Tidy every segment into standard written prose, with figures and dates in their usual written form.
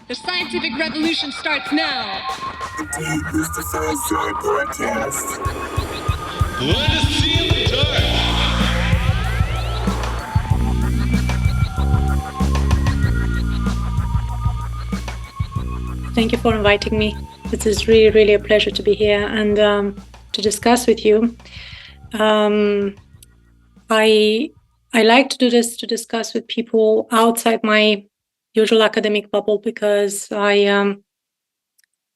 The scientific revolution starts now. This is the First Joy Podcast. Let us see in the dark. Thank you for inviting me. It is really, really a pleasure to be here and to discuss with you. I like to do this to discuss with people outside my usual academic bubble because I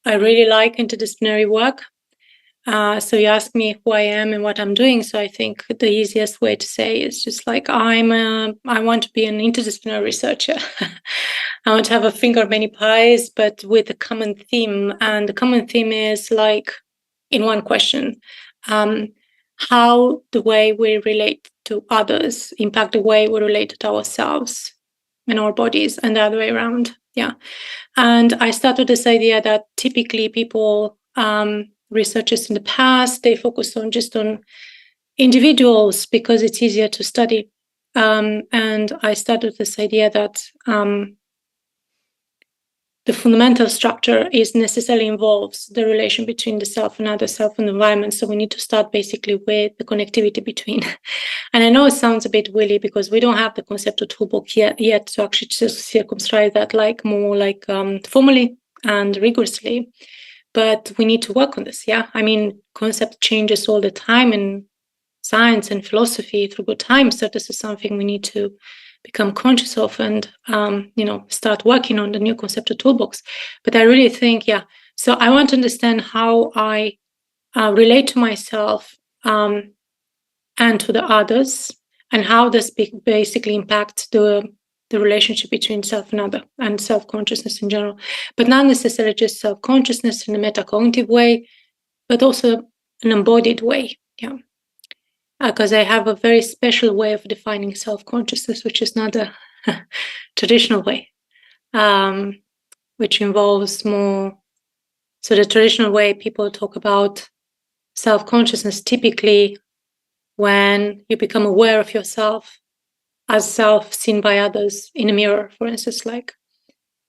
really like interdisciplinary work. So you ask me who I am and what I'm doing. So I think the easiest way to say is just like I want to be an interdisciplinary researcher. I want to have a finger of many pies, but with a common theme. And the common theme is like in one question, how the way we relate to others impact the way we relate to ourselves and our bodies and the other way around. Yeah. And I started this idea that typically people, researchers in the past, they focused on just on individuals because it's easier to study. And I started this idea that the fundamental structure is necessarily involves the relation between the self and other self and the environment. So we need to start basically with the connectivity between. And I know it sounds a bit willy because we don't have the conceptual toolbox yet to actually just circumscribe that like more like formally and rigorously. But we need to work on this. Yeah. I mean, concept changes all the time in science and philosophy through good time. So this is something we need to become conscious of and, start working on the new conceptual toolbox. But I really think, so I want to understand how I relate to myself and to the others and how this basically impacts the relationship between self and other and self-consciousness in general, but not necessarily just self-consciousness in a metacognitive way, but also an embodied way. Yeah. Because I have a very special way of defining self-consciousness, which is not a traditional way, which involves more. So the traditional way people talk about self-consciousness typically when you become aware of yourself as self seen by others in a mirror, for instance, like,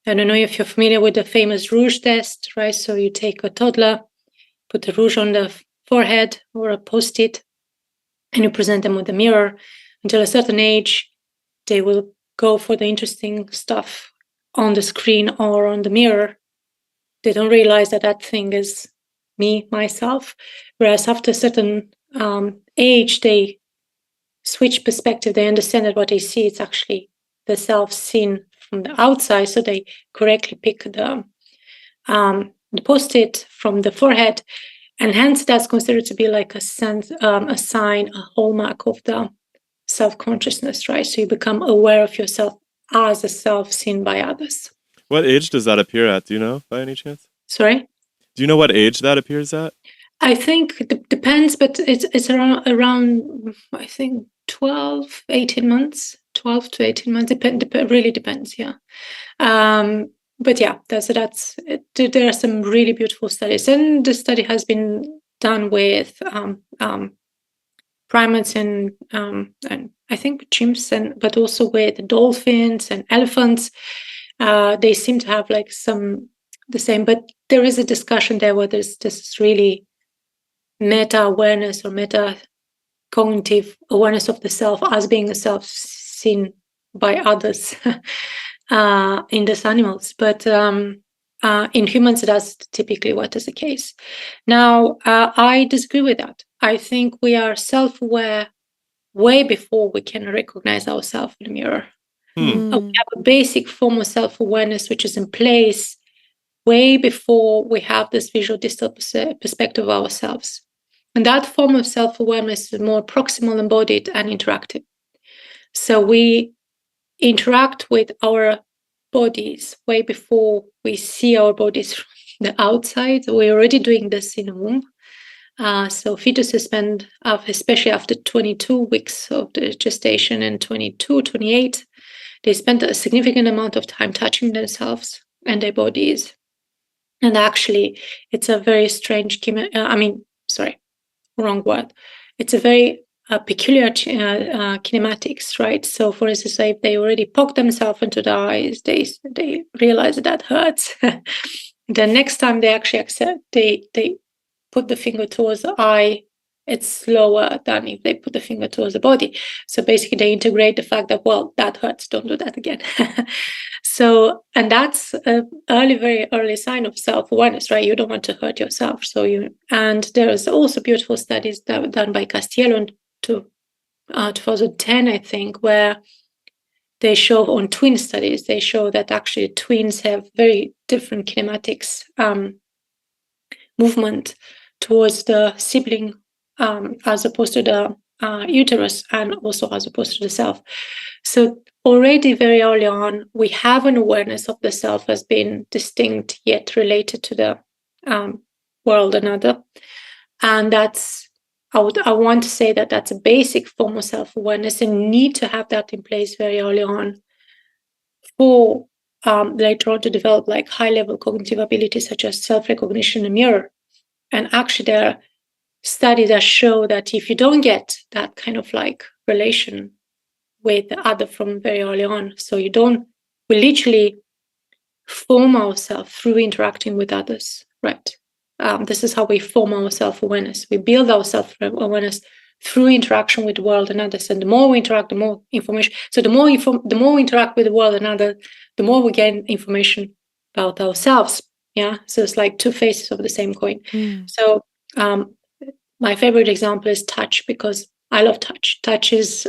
I don't know if you're familiar with the famous rouge test, right? So you take a toddler, put the rouge on the forehead or a post-it, and you present them with a mirror. Until a certain age, they will go for the interesting stuff on the screen or on the mirror. They don't realize that that thing is me, myself. Whereas after a certain age, they switch perspective. They understand that what they see is actually the self seen from the outside. So they correctly pick the post-it from the forehead. And hence, that's considered to be like a sign, a hallmark of the self-consciousness, right? So you become aware of yourself as a self seen by others. What age does that appear at? Do you know, by any chance? Sorry? Do you know what age that appears at? I think it depends, but it's around I think 12, 18 months. 12 to 18 months. Really depends, yeah. But yeah, that's it. There are some really beautiful studies, and the study has been done with primates and I think chimps, but also with dolphins and elephants. They seem to have like the same, but there is a discussion there whether this is really meta awareness or meta cognitive awareness of the self as being a self seen by others in these animals. But in humans, that's typically what is the case. Now, I disagree with that. I think we are self-aware way before we can recognize ourselves in the mirror. We have a basic form of self-awareness which is in place way before we have this visual distal perspective of ourselves. And that form of self-awareness is more proximal, embodied, and interactive. So we interact with our bodies way before we see our bodies from the outside. We're already doing this in the womb. So fetuses spend, especially after 22 weeks of the gestation and 22, 28, they spend a significant amount of time touching themselves and their bodies. And actually, it's a very strange, wrong word. It's a very peculiar kinematics, right? So, for instance, if they already poke themselves into the eyes, they realize that hurts. The next time they actually accept, they put the finger towards the eye, it's slower than if they put the finger towards the body. So basically, they integrate the fact that, well, that hurts, don't do that again. So, and that's a very early sign of self-awareness, right? You don't want to hurt yourself. And there's also beautiful studies that were done by Castiello in 2010, I think, where they show on twin studies, they show that actually twins have very different kinematics movement towards the sibling as opposed to the uterus, and also as opposed to the self. So already very early on, we have an awareness of the self as being distinct yet related to the world another. And I want to say that that's a basic form of self-awareness, and you need to have that in place very early on for later on to develop like high-level cognitive abilities such as self-recognition and mirror. And actually, there are studies that show that if you don't get that kind of like relation with the other from very early on, so we literally form ourselves through interacting with others, right? This is how we form our self-awareness. We build our self-awareness through interaction with the world and others. And the more we interact, the more information. So the more we interact with the world and others, the more we gain information about ourselves. Yeah. So it's like two faces of the same coin. So my favorite example is touch, because I love touch. Touch is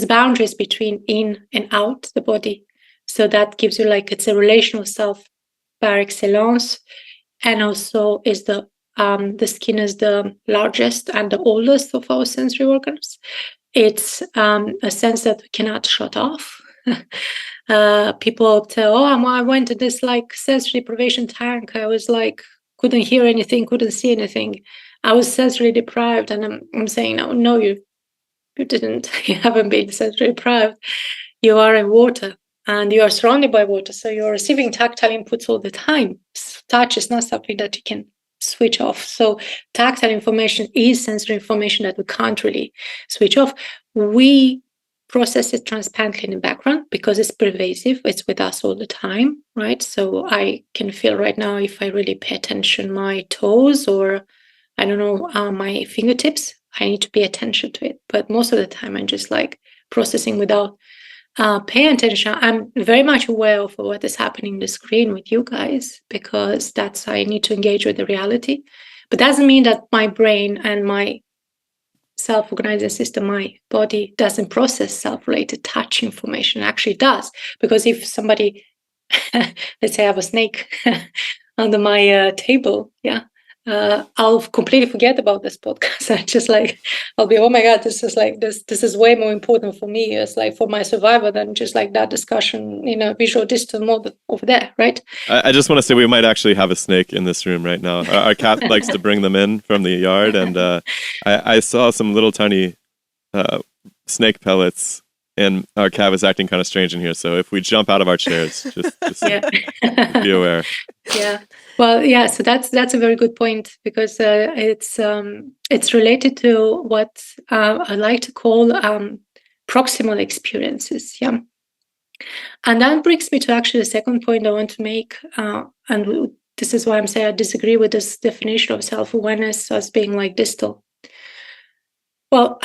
boundaries between in and out the body. So that gives you like, it's a relational self par excellence. And also is the skin is the largest and the oldest of our sensory organs. It's a sense that we cannot shut off. People tell, I went to this like sensory deprivation tank. I was like, couldn't hear anything, couldn't see anything. I was sensory deprived. And I'm saying, no, you didn't. You haven't been sensory deprived. You are in water. And you are surrounded by water, so you're receiving tactile inputs all the time. Touch is not something that you can switch off. So tactile information is sensory information that we can't really switch off. We process it transparently in the background because it's pervasive. It's with us all the time, right? So I can feel right now, if I really pay attention, my toes or, I don't know, my fingertips, I need to pay attention to it. But most of the time, I'm just like processing without pay attention. I'm very much aware of what is happening on the screen with you guys, because that's how I need to engage with the reality. But doesn't mean that my brain and my self-organizing system, my body, doesn't process self-related touch information. It actually does, because if somebody, let's say I have a snake under my table, I'll completely forget about this podcast. I just like, I'll be, oh my God, this is way more important for me. It's like for my survival than just like that discussion in a visual digital mode over there, right? I just want to say we might actually have a snake in this room right now. Our cat likes to bring them in from the yard, and I saw some little tiny snake pellets, and our cat was acting kind of strange in here. So if we jump out of our chairs, just be aware. Yeah. Well, yeah. So that's a very good point, because it's related to what I like to call proximal experiences. Yeah. And that brings me to actually the second point I want to make, and this is why I'm saying I disagree with this definition of self-awareness as being like distal. Well,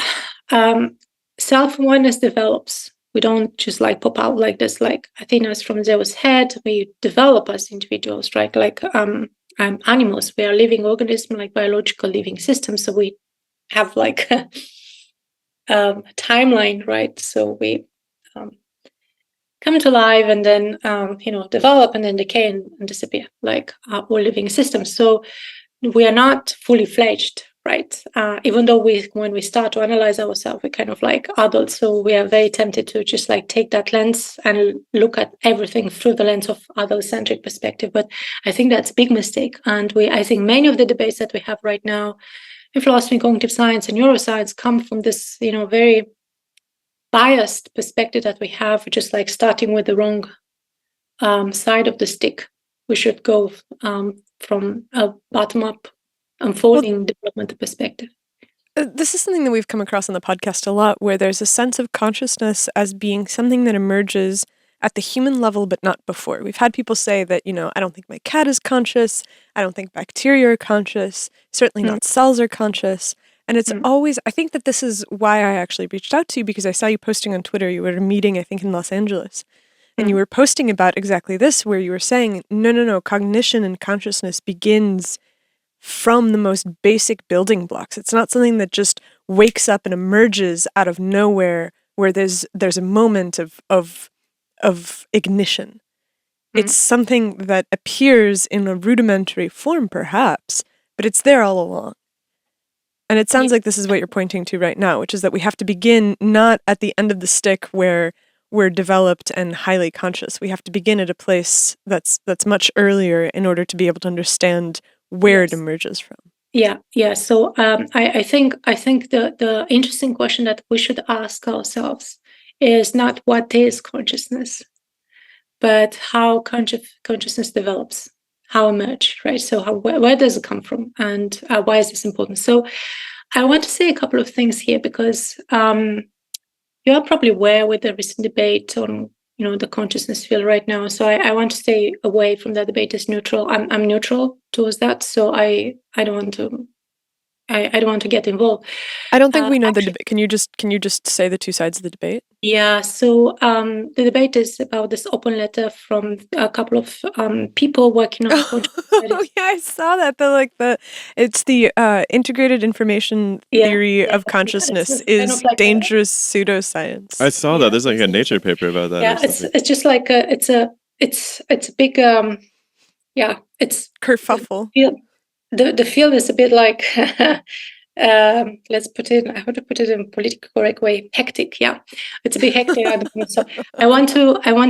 self-awareness develops. We don't just like pop out like this, like Athena's from Zeus' head. We develop as individuals, right? Like animals. We are living organisms, like biological living systems. So we have like a timeline, right? So we come to life and then develop and then decay and disappear, like all living systems. So we are not fully fledged, right? Even though when we start to analyze ourselves, we're kind of like adults. So we are very tempted to just like take that lens and look at everything through the lens of adult-centric perspective. But I think that's a big mistake. And I think many of the debates that we have right now in philosophy, cognitive science, and neuroscience come from this, very biased perspective that we have, just like starting with the wrong side of the stick. We should go from a bottom-up unfolding development perspective. This is something that we've come across on the podcast a lot, where there's a sense of consciousness as being something that emerges at the human level, but not before. We've had people say that, I don't think my cat is conscious. I don't think bacteria are conscious. Certainly not cells are conscious. And it's always, I think that this is why I actually reached out to you, because I saw you posting on Twitter. You were at a meeting, I think, in Los Angeles. And you were posting about exactly this, where you were saying, no, cognition and consciousness begins from the most basic building blocks. It's not something that just wakes up and emerges out of nowhere, where there's a moment of ignition. It's something that appears in a rudimentary form, perhaps, but it's there all along. And it sounds like this is what you're pointing to right now, which is that we have to begin not at the end of the stick where we're developed and highly conscious. We have to begin at a place that's much earlier in order to be able to understand where it emerges from. Yeah. So I think the interesting question that we should ask ourselves is not what is consciousness, but how consciousness develops, how emerge, right? So where does it come from, and why is this important? So I want to say a couple of things here, because you are probably aware with the recent debate on the consciousness field right now. So I want to stay away from that debate as neutral. I'm neutral towards that. So I don't want to. I don't want to get involved. I don't think we know the debate. Can you just say the two sides of the debate? Yeah. So the debate is about this open letter from a couple of people working on consciousness studies. Oh yeah, I saw that. It's the integrated information theory of consciousness is like dangerous pseudoscience. I saw that. There's like a Nature paper about that. Yeah, it's just like it's a big it's kerfuffle. The field is a bit like let's put it. I want to put it in politically correct way. Hectic, yeah. It's a bit hectic at the moment. So I want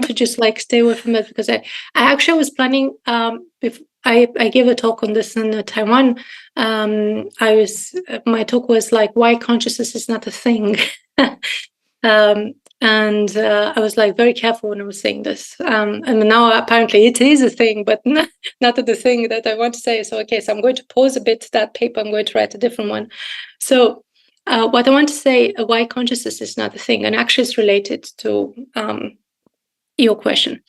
to just like stay away from it, because I actually was planning. If I gave a talk on this in Taiwan. My talk was like, why consciousness is not a thing. And I was like very careful when I was saying this. And now apparently it is a thing, but not the thing that I want to say. So I'm going to pause a bit that paper. I'm going to write a different one. So what I want to say, why consciousness is not a thing, and actually it's related to your question.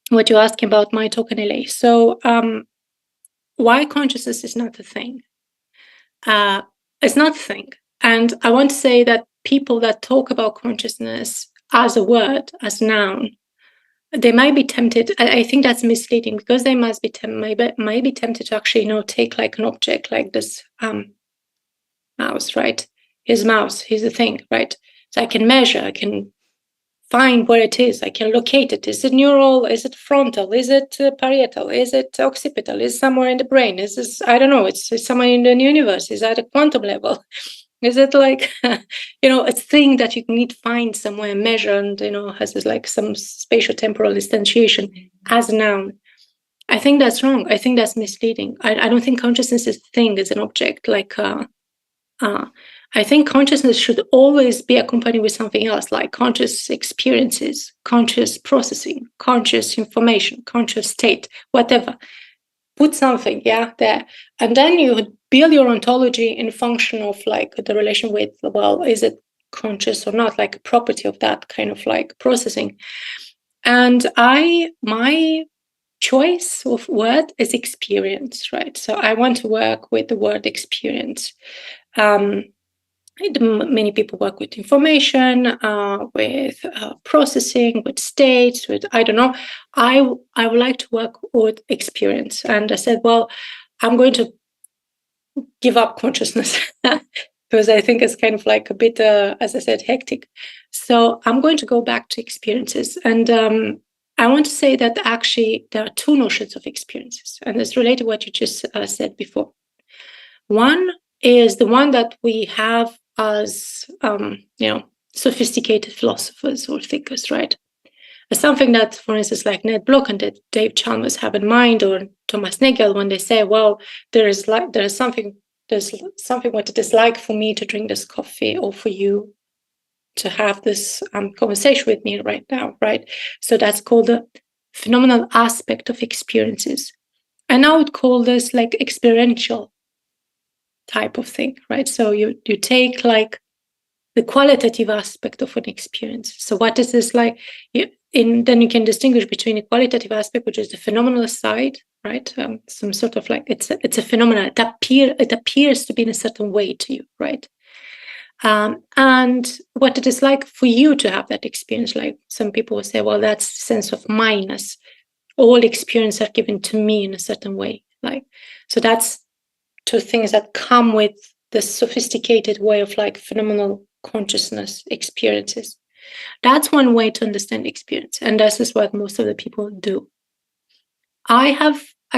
What you're asking about my talk in LA. So why consciousness is not a thing? It's not a thing. And I want to say that people that talk about consciousness as a word, as a noun, they might be tempted. I think that's misleading, because they must be might be tempted to actually, take like an object like this mouse, right? Here's a mouse. Here's a thing, right? So I can measure. I can find where it is. I can locate it. Is it neural? Is it frontal? Is it parietal? Is it occipital? Is it somewhere in the brain? Is this, I don't know, it's somewhere in the universe? Is that a quantum level? Is it like, a thing that you need to find somewhere, measure, and, has this like some spatial temporal instantiation as a noun? I think that's wrong. I think that's misleading. I don't think consciousness is a thing, it's an object. I think consciousness should always be accompanied with something else, like conscious experiences, conscious processing, conscious information, conscious state, whatever. Put something, there. And then you build your ontology in function of like the relation with, well, is it conscious or not, like a property of that kind of like processing. And my choice of word is experience, right? So I want to work with the word experience. Many people work with information, with processing, with states, with, I don't know. I would like to work with experience. And I said, well, I'm going to give up consciousness because I think it's kind of like a bit, as I said, hectic. So I'm going to go back to experiences. And I want to say that actually there are two notions of experiences. And it's related to what you just said before. One is the one that we have as, sophisticated philosophers or thinkers, right? As something that, for instance, like Ned Block and Dave Chalmers have in mind, or Thomas Nagel, when they say, well, there's something what it is like for me to drink this coffee, or for you to have this conversation with me right now, right? So that's called the phenomenal aspect of experiences. And I would call this like experiential type of thing, right? So you take like the qualitative aspect of an experience. So what is this like? Then you can distinguish between a qualitative aspect, which is the phenomenal side, right? Some sort of like it's a phenomenon. It appears to be in a certain way to you, right? And what it is like for you to have that experience. Like some people will say, well, that's a sense of minus. All experiences are given to me in a certain way. Like, so that's two things that come with the sophisticated way of like phenomenal consciousness experiences. That's one way to understand experience. And this is what most of the people do. I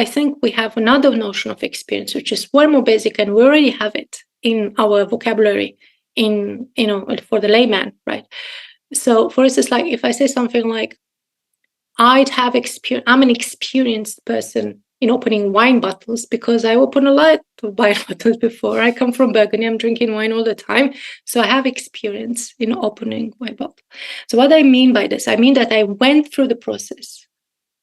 think we have another notion of experience, which is one more basic, and we already have it in our vocabulary for the layman, right? So for instance, like if I say something like, I'm an experienced person in opening wine bottles because I opened a lot of wine bottles before. I come from Burgundy. I'm drinking wine all the time. So I have experience in opening wine bottle. So what I mean by this, I mean that I went through the process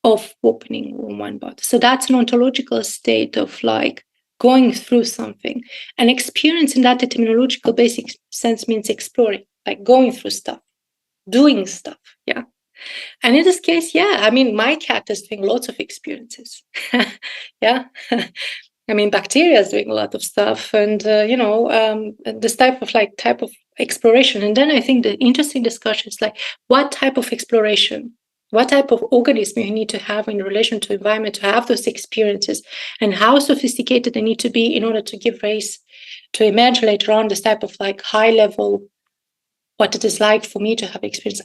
of opening one bottle. So that's an ontological state of like going through something. And experience in that etymological basic sense means exploring, like going through stuff, doing stuff. Yeah. And in this case, yeah, I mean, my cat is doing lots of experiences. Yeah. I mean, bacteria is doing a lot of stuff and, this type of exploration. And then I think the interesting discussion is like, what type of exploration, what type of organism you need to have in relation to environment to have those experiences, and how sophisticated they need to be in order to give rise to imagine later on this type of like high level, what it is like for me to have experience.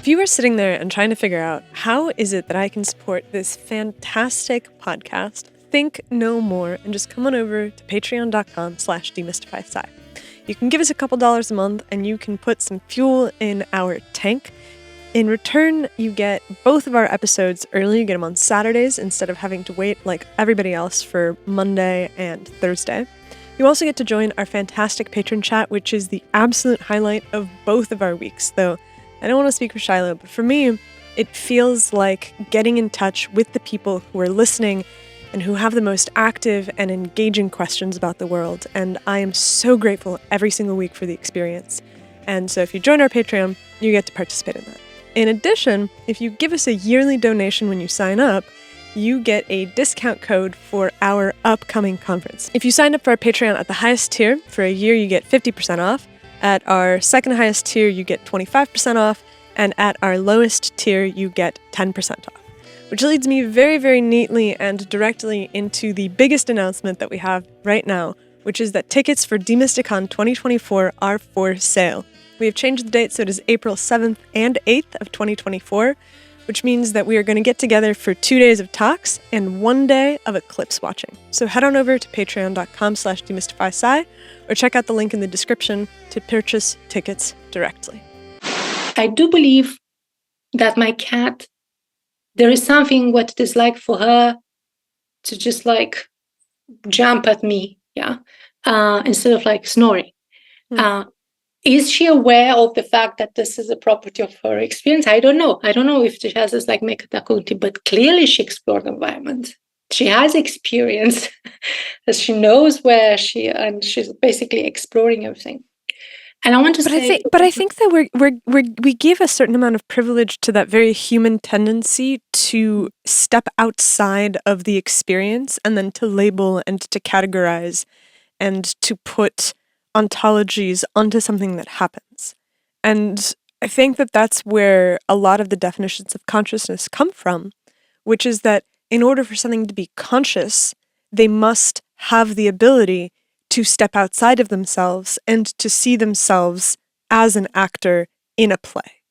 If you were sitting there and trying to figure out how is it that I can support this fantastic podcast, think no more and just come on over to patreon.com/demystifysci. You can give us a couple dollars a month and you can put some fuel in our tank. In return, you get both of our episodes early. You get them on Saturdays instead of having to wait like everybody else for Monday and Thursday. You also get to join our fantastic patron chat, which is the absolute highlight of both of our weeks. Though I don't want to speak for Shiloh, but for me, it feels like getting in touch with the people who are listening and who have the most active and engaging questions about the world. And I am so grateful every single week for the experience. And so if you join our Patreon, you get to participate in that. In addition, if you give us a yearly donation when you sign up, you get a discount code for our upcoming conference. If you sign up for our Patreon at the highest tier, for a year you get 50% off. At our second highest tier, you get 25% off. And at our lowest tier, you get 10% off. Which leads me very, very neatly and directly into the biggest announcement that we have right now, which is that tickets for DemysticCon 2024 are for sale. We have changed the date so it is April 7th and 8th of 2024, which means that we are going to get together for 2 days of talks and 1 day of eclipse watching. So head on over to patreon.com/demystifysci or check out the link in the description to purchase tickets directly. I do believe that my cat, there is something what it is like for her to just like jump at me, instead of like snoring. Is she aware of the fact that this is a property of her experience? I don't know. I don't know if she has this like metacognition, but clearly she explored the environment. She has experience. She knows where she's basically exploring everything. And I want to say, I think that we give a certain amount of privilege to that very human tendency to step outside of the experience and then to label and to categorize and to put ontologies onto something that happens. And I think that that's where a lot of the definitions of consciousness come from, which is that in order for something to be conscious, they must have the ability to step outside of themselves and to see themselves as an actor in a play.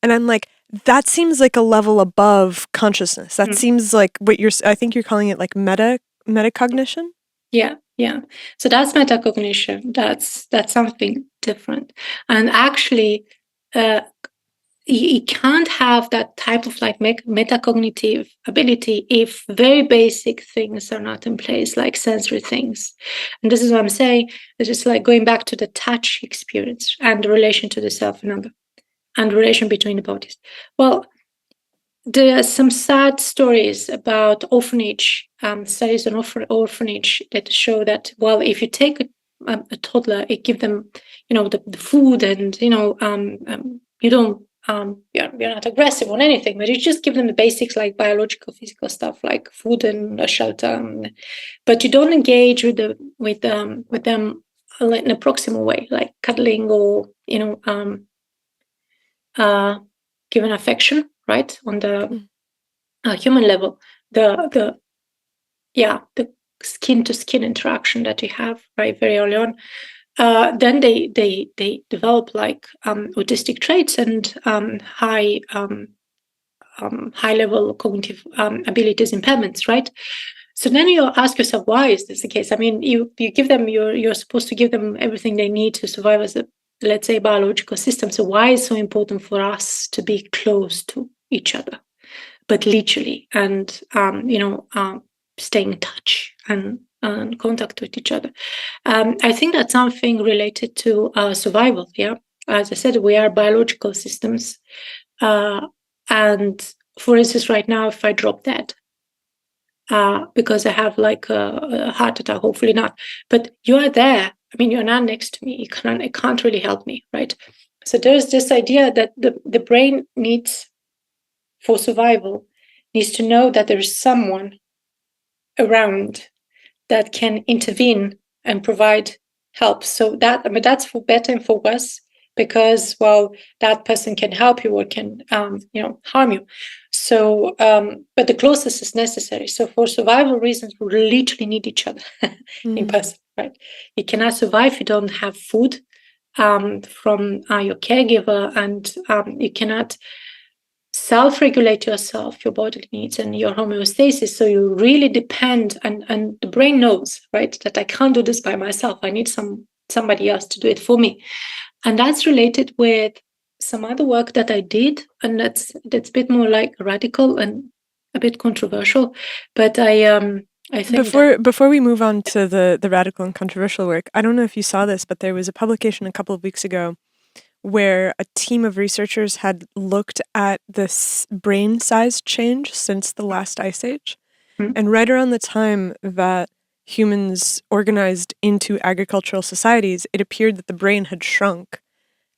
And I'm like, that seems like a level above consciousness. That seems like I think you're calling it like metacognition? Yeah. So that's metacognition. That's something different. And actually, you can't have that type of like metacognitive ability if very basic things are not in place, like sensory things. And this is what I'm saying. It's just like going back to the touch experience and the relation to the self and the relation between the bodies. Well, there are some sad stories about orphanage, studies on orphanage that show that, well, if you take a toddler, you give them, the food, and you don't, you're not aggressive on anything, but you just give them the basics like biological, physical stuff like food and a shelter, but you don't engage with them in a proximal way, like cuddling or given affection, right, on the human level, the skin to skin interaction that you have right very early on. Then they develop like autistic traits and high level cognitive abilities impairments, right? So then you ask yourself, why is this the case? I mean, you give them, you're supposed to give them everything they need to survive as a, let's say, biological system. So why is it so important for us to be close to each other, but literally, and stay in touch and contact with each other? I think that's something related to survival. Yeah, as I said, we are biological systems, and for instance, right now, if I drop dead because I have like a heart attack, hopefully not, but you are there. I mean, you're not next to me. It can't really help me, right? So there's this idea that the brain needs, for survival, needs to know that there's someone around that can intervene and provide help. So that's for better and for worse, because, well, that person can help you or can harm you. So but the closest is necessary. So for survival reasons, we literally need each other in person, right? You cannot survive if you don't have food from your caregiver, and you cannot self-regulate yourself, your bodily needs and your homeostasis. So you really depend, and the brain knows, right, that I can't do this by myself. I need somebody else to do it for me. And that's related with some other work that I did, and that's a bit more like radical and a bit controversial. But I think before we move on to the radical and controversial work, I don't know if you saw this, but there was a publication a couple of weeks ago where a team of researchers had looked at this brain size change since the last ice age. And right around the time that humans organized into agricultural societies, it appeared that the brain had shrunk.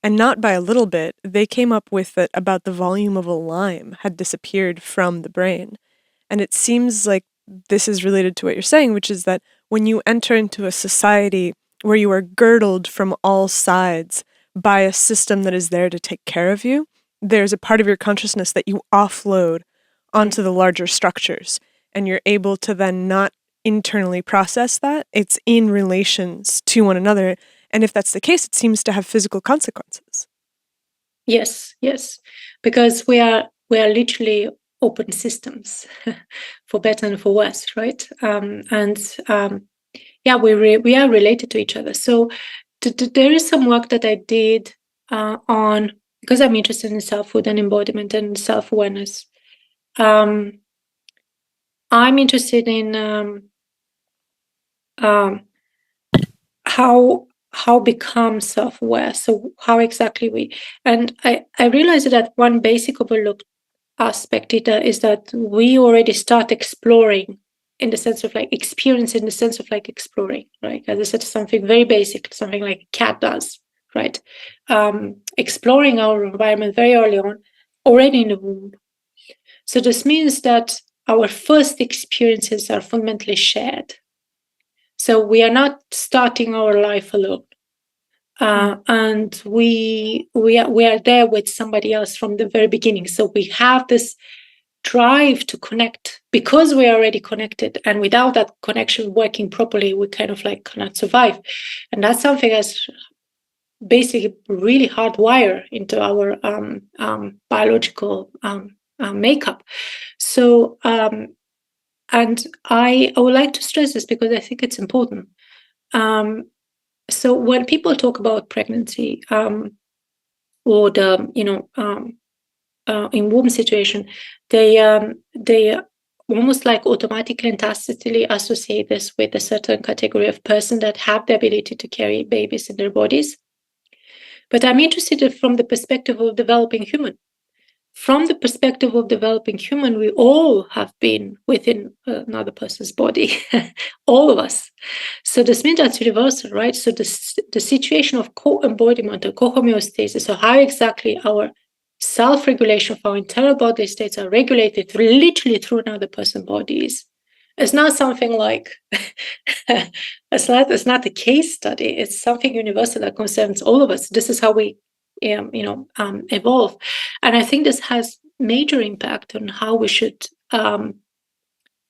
And not by a little bit. They came up with that about the volume of a lime had disappeared from the brain. And it seems like this is related to what you're saying, which is that when you enter into a society where you are girdled from all sides by a system that is there to take care of you, there's a part of your consciousness that you offload onto the larger structures, and you're able to then not internally process that. It's in relations to one another, and if that's the case, it seems to have physical consequences. Yes, because we are literally open systems, for better and for worse, right? We are related to each other. So there is some work that I did on, because I'm interested in selfhood and embodiment and self-awareness. I'm interested in how become self-aware. So how exactly and I realized that one basic overlooked aspect is that we already start exploring, in the sense of like experience, in the sense of like exploring, right? As I said, something very basic, something like a cat does, right? Exploring our environment very early on, already in the womb. So this means that our first experiences are fundamentally shared. So we are not starting our life alone. And we are there with somebody else from the very beginning. So we have this drive to connect because we are already connected, and without that connection working properly, we kind of like cannot survive. And that's something that's basically really hardwired into our biological makeup. So and I would like to stress this because I think it's important. So when people talk about pregnancy or the in womb situation, they almost like automatically and tacitly associate this with a certain category of person that have the ability to carry babies in their bodies. But I'm interested from the perspective of developing human. from the perspective of developing human, we all have been within another person's body, all of us. So this means that's universal, right? So the situation of co-embodiment or co-homeostasis, so how exactly our self-regulation of our internal body states are regulated literally through another person's bodies, it's not something like it's not a case study. It's something universal that concerns all of us. This is how we evolve, and I think this has major impact on how we should build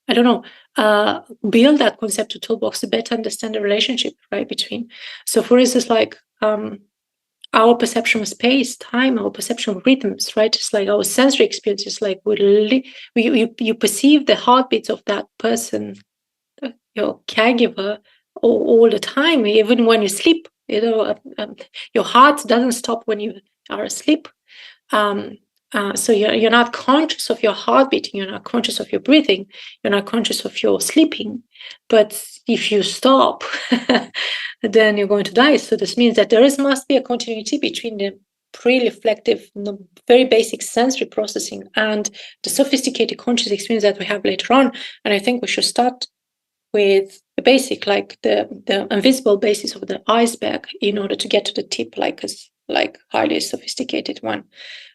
that conceptual toolbox to better understand the relationship right between. So for instance, like our perception of space, time, our perception of rhythms, right? It's like our sensory experiences, like you perceive the heartbeats of that person, your caregiver, all the time, even when you sleep. Your heart doesn't stop when you are asleep. So you're not conscious of your heartbeat, you're not conscious of your breathing, you're not conscious of your sleeping. But if you stop, then you're going to die. So this means that must be a continuity between the pre-reflective, very basic sensory processing and the sophisticated conscious experience that we have later on. And I think we should start with the basic, like the invisible basis of the iceberg, in order to get to the tip, like highly sophisticated one.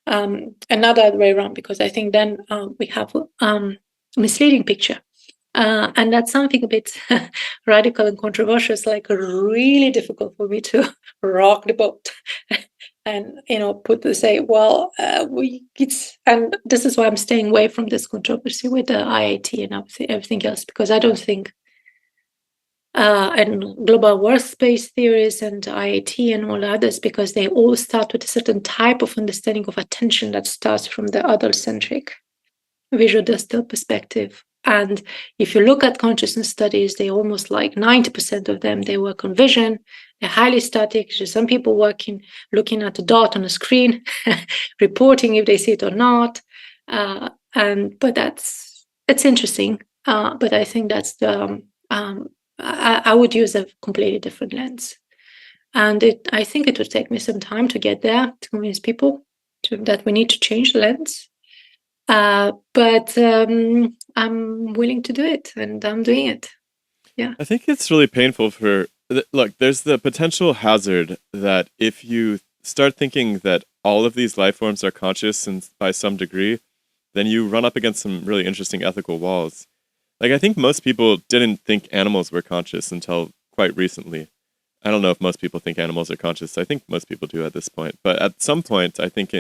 And not the other way around, because I think then we have a misleading picture. And that's something a bit radical and controversial. It's like really difficult for me to rock the boat and say, well, and this is why I'm staying away from this controversy with the IIT and everything else, because I don't think and global workspace theories and IIT and all others, because they all start with a certain type of understanding of attention that starts from the other-centric visual distal perspective. And if you look at consciousness studies, they almost like 90% of them, they work on vision. They're highly static. There's some people looking at a dot on a screen, reporting if they see it or not. But it's interesting. But I think that's the I would use a completely different lens. And I think it would take me some time to get there, to convince people that we need to change the lens. But I'm willing to do it, and I'm doing it. Yeah. I think it's really painful look, there's the potential hazard that if you start thinking that all of these life forms are conscious and by some degree, then you run up against some really interesting ethical walls. Like, I think most people didn't think animals were conscious until quite recently. I don't know if most people think animals are conscious. I think most people do at this point. But at some point, I think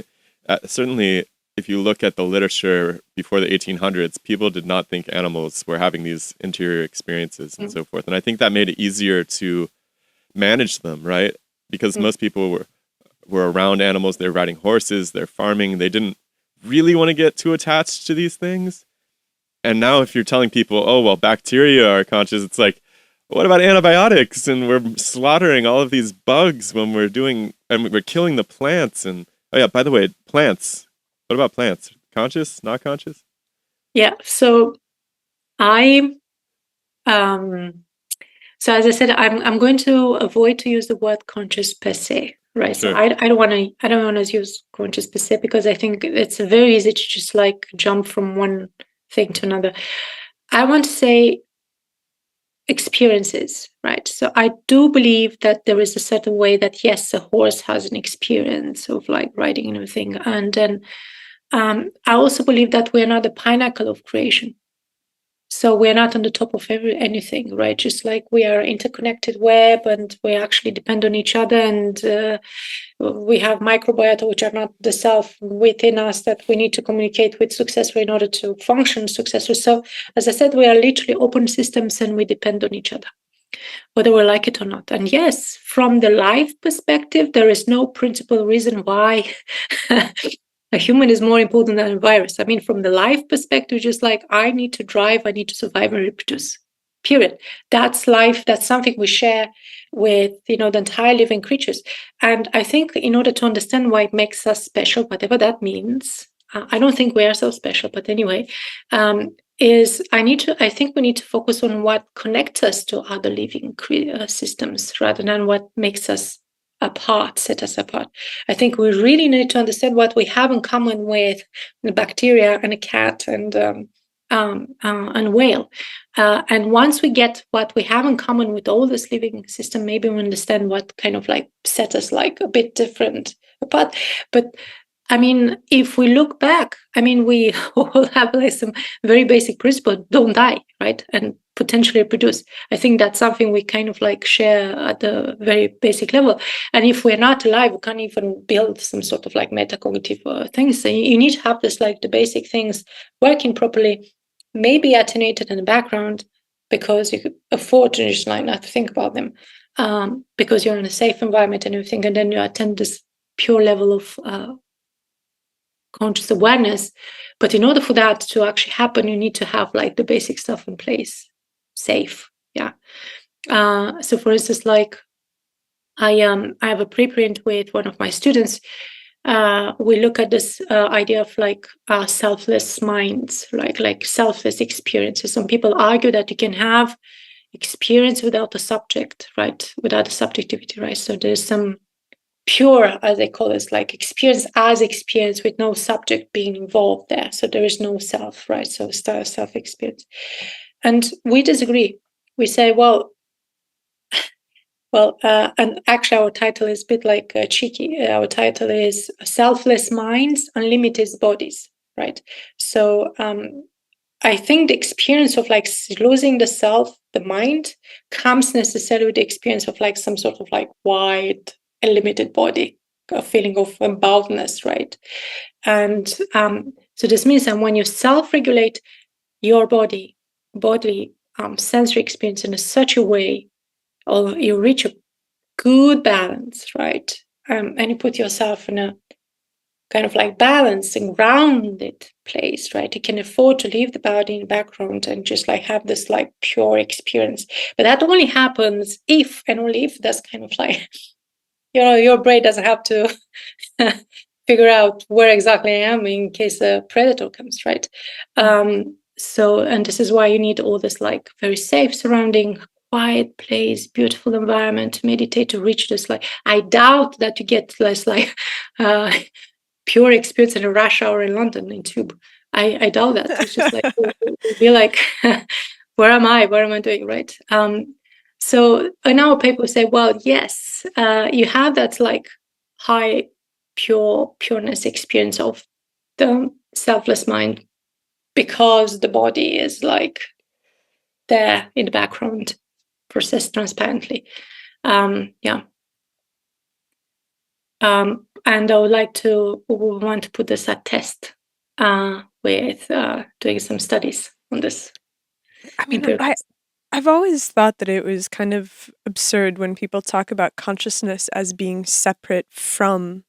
certainly if you look at the literature before the 1800s, people did not think animals were having these interior experiences and so forth. And I think that made it easier to manage them, right? Because most people were around animals. They're riding horses. They're farming. They didn't really want to get too attached to these things. And now if you're telling people, oh, well, bacteria are conscious, it's like, what about antibiotics? And we're slaughtering all of these bugs when we're killing the plants. And, oh yeah, by the way, plants. What about plants? Conscious, not conscious? Yeah. So so as I said, I'm going to avoid to use the word conscious per se, right? Sure. So I don't want to use conscious per se, because I think it's very easy to just like jump from one thing to another. I want to say experiences, right? So I do believe that there is a certain way that, yes, a horse has an experience of like riding and everything. And then I also believe that we're not the pinnacle of creation. So we're not on the top of anything, right? Just like we are interconnected web, and we actually depend on each other, and we have microbiota, which are not the self within us that we need to communicate with successfully in order to function successfully. So as I said, we are literally open systems, and we depend on each other, whether we like it or not. And yes, from the life perspective, there is no principal reason why a human is more important than a virus. I mean, from the life perspective, just like I need to drive, I need to survive and reproduce. Period. That's life. That's something we share with, the entire living creatures. And I think in order to understand why it makes us special, whatever that means, I don't think we are so special, but anyway, I think we need to focus on what connects us to other living systems rather than what makes us apart, set us apart. I think we really need to understand what we have in common with the bacteria and a cat and a whale. And once we get what we have in common with all this living system, maybe we understand what kind of like set us like a bit different apart. But I mean, if we look back, I mean, we all have like some very basic principles: don't die, right? And potentially reproduce. I think that's something we kind of like share at the very basic level. And if we're not alive, we can't even build some sort of like metacognitive things. So you need to have this like the basic things working properly, maybe attenuated in the background, because you could afford to just like not think about them, because you're in a safe environment and everything, and then you attend this pure level of conscious awareness. But in order for that to actually happen, you need to have like the basic stuff in place, safe. Yeah. So for instance, like I have a preprint with one of my students. We look at this idea of like selfless minds, like selfless experiences. Some people argue that you can have experience without a subject, right? Without a subjectivity, right? So there's some pure, as they call it, like experience as experience with no subject being involved there. So there is no self, right? So it's a self-experience. And we disagree. We say, well, and actually our title is a bit like cheeky. Our title is Selfless Minds, Unlimited Bodies, right? So I think the experience of like losing the self, the mind, comes necessarily with the experience of like some sort of like wide, unlimited body, a feeling of embodiment, right? And so this means that when you self-regulate your bodily sensory experience in such a way, or you reach a good balance, right? And you put yourself in a kind of like balanced and grounded place, right? You can afford to leave the body in the background and just like have this like pure experience. But that only happens if and only if that's kind of like, your brain doesn't have to figure out where exactly I am in case a predator comes, right? So, and this is why you need all this like very safe surrounding, quiet place, beautiful environment to meditate, to reach this like, I doubt that you get less like pure experience in a rush hour in London in tube. I doubt that. It's just like you'll be like, where am I? What am I doing? Right. So in our paper we say, well, yes, you have that like high pureness experience of the selfless mind, because the body is like there in the background, processed transparently. And I would like to, we want to put this at test with doing some studies on this. I mean, I've always thought that it was kind of absurd when people talk about consciousness as being separate from